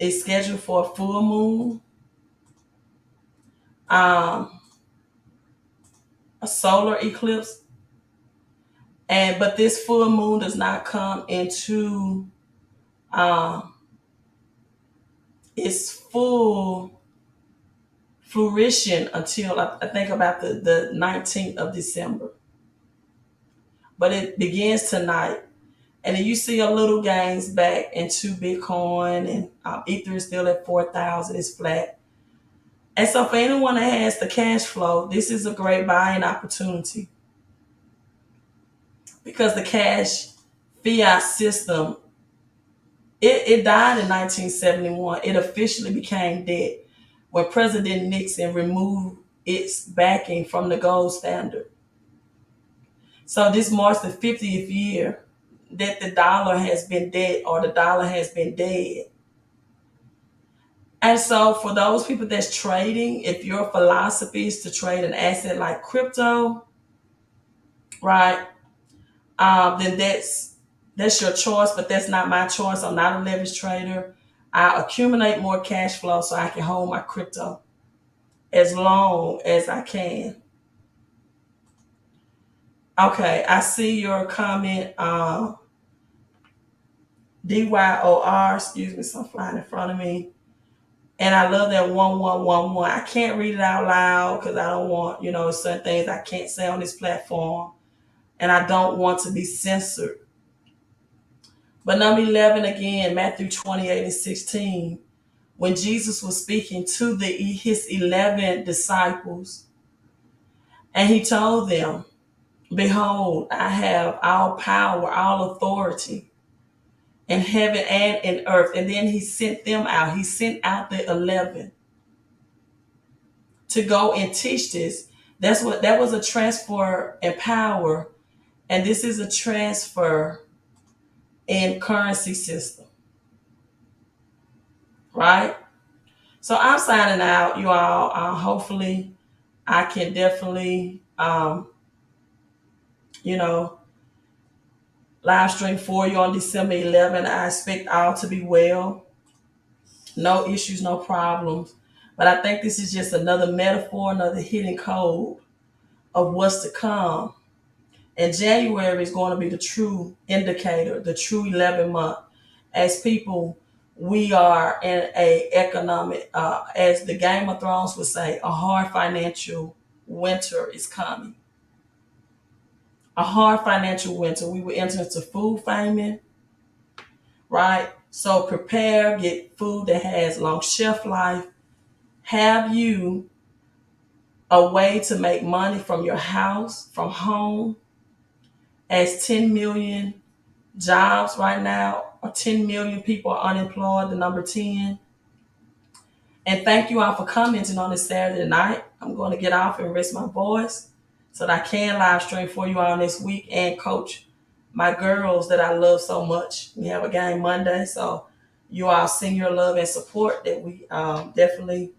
is scheduled for a full moon, a solar eclipse, but this full moon does not come into its full fruition until I think about the 19th of December. But it begins tonight. And then you see a little gains back into Bitcoin, and Ether is still at 4,000. It's flat. And so for anyone that has the cash flow, this is a great buying opportunity, because the cash fiat system, it died in 1971. It officially became dead when President Nixon removed its backing from the gold standard. So this marks the 50th year that the dollar has been dead, or the dollar has been dead. And so for those people that's trading, if your philosophy is to trade an asset like crypto, right, then that's your choice, but that's not my choice. I'm not a leverage trader. I accumulate more cash flow so I can hold my crypto as long as I can. Okay, I see your comment, DYOR, excuse me, some flying in front of me. And I love that 1111. I can't read it out loud because I don't want, certain things I can't say on this platform. And I don't want to be censored. But number 11 again, Matthew 28:16. When Jesus was speaking to his 11 disciples, and he told them, behold, I have all power, all authority in heaven and in earth. And then he sent them out. He sent out the 11 to go and teach this. That was a transfer in power. And this is a transfer in currency system. Right? So I'm signing out, you all. Hopefully I can definitely, live stream for you on December 11th. I expect all to be well. No issues, no problems. But I think this is just another metaphor, another hidden code of what's to come. And January is going to be the true indicator, the true 11 month. As people, we are in a economic, as the Game of Thrones would say, a hard financial winter is coming. A hard financial winter. We will enter into food famine, right? So prepare, get food that has long shelf life. Have you a way to make money from your house, from home, as 10 million jobs right now, or 10 million people are unemployed, the number 10. And thank you all for commenting on this Saturday night. I'm going to get off and rest my voice so that I can live stream for you all this week and coach my girls that I love so much. We have a game Monday, so you all send your love and support that we definitely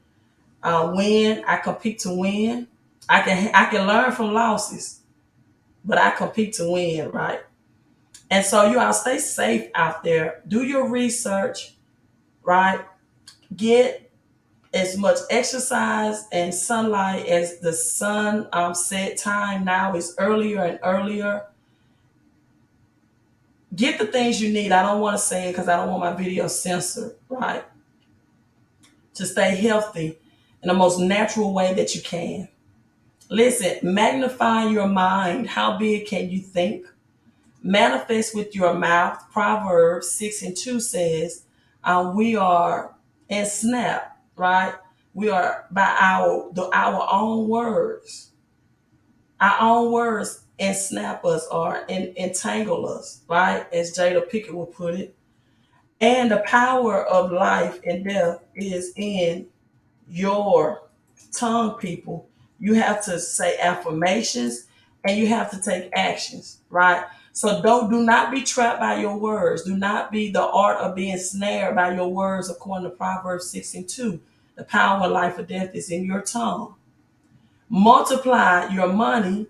win. I compete to win. I can learn from losses, but I compete to win, right? And so you all stay safe out there. Do your research, right? Get as much exercise and sunlight as the sun set time now is earlier and earlier. Get the things you need. I don't want to say it because I don't want my video censored, right? To stay healthy in the most natural way that you can. Listen, magnify your mind. How big can you think? Manifest with your mouth. Proverbs 6:2 says, we are in snap, right? We are by our own words. Our own words ensnap us or entangle us, right? As Jada Pickett would put it. And the power of life and death is in your tongue, people. You have to say affirmations and you have to take actions, right? So do not be trapped by your words. Do not be the art of being snared by your words, according to Proverbs 6:2. The power of life or death is in your tongue. Multiply your money,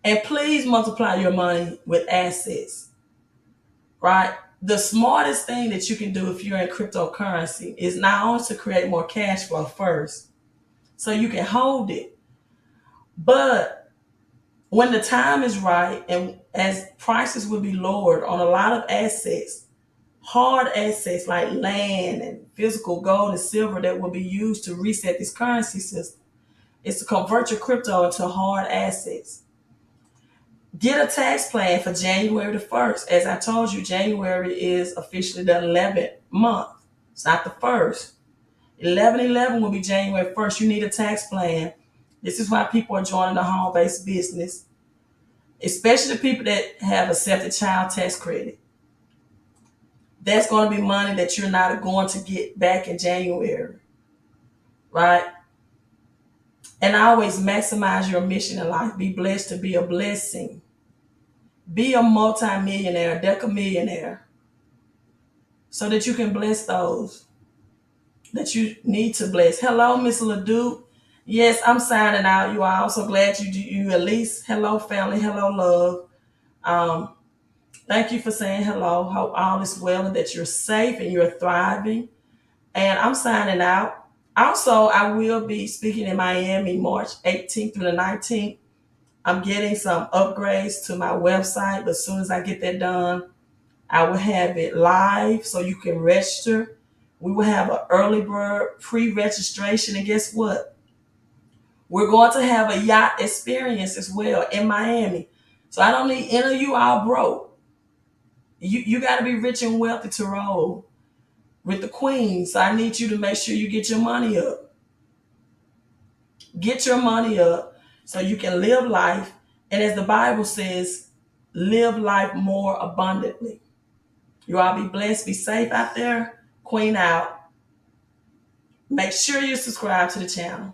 and please multiply your money with assets, right? the smartest thing that you can do if you're in cryptocurrency is not only to create more cash flow first, so you can hold it, but when the time is right and as prices will be lowered on a lot of assets, hard assets like land and physical gold and silver that will be used to reset this currency system, is to convert your crypto into hard assets. Get a tax plan for January the 1st. As I told you, January is officially the 11th month. It's not the 1st. 11/11 will be January 1st. You need a tax plan. This is why people are joining the home-based business, especially the people that have accepted child tax credit. That's going to be money that you're not going to get back in January, right? And always maximize your mission in life. Be blessed to be a blessing. Be a multi-millionaire, decamillionaire, so that you can bless those that you need to bless. Hello, Miss LaDuke. Yes, I'm signing out. You are also glad you at least. Hello, family. Hello, love. Thank you for saying hello. Hope all is well and that you're safe and you're thriving. And I'm signing out. Also, I will be speaking in Miami March 18th through the 19th. I'm getting some upgrades to my website, but as soon as I get that done, I will have it live so you can register. We will have an early bird pre-registration, and guess what? We're going to have a yacht experience as well in Miami. So I don't need any of you all broke. You got to be rich and wealthy to roll with the queen. So I need you to make sure you get your money up. Get your money up so you can live life. And as the Bible says, live life more abundantly. You all be blessed. Be safe out there. Queen out. Make sure you subscribe to the channel.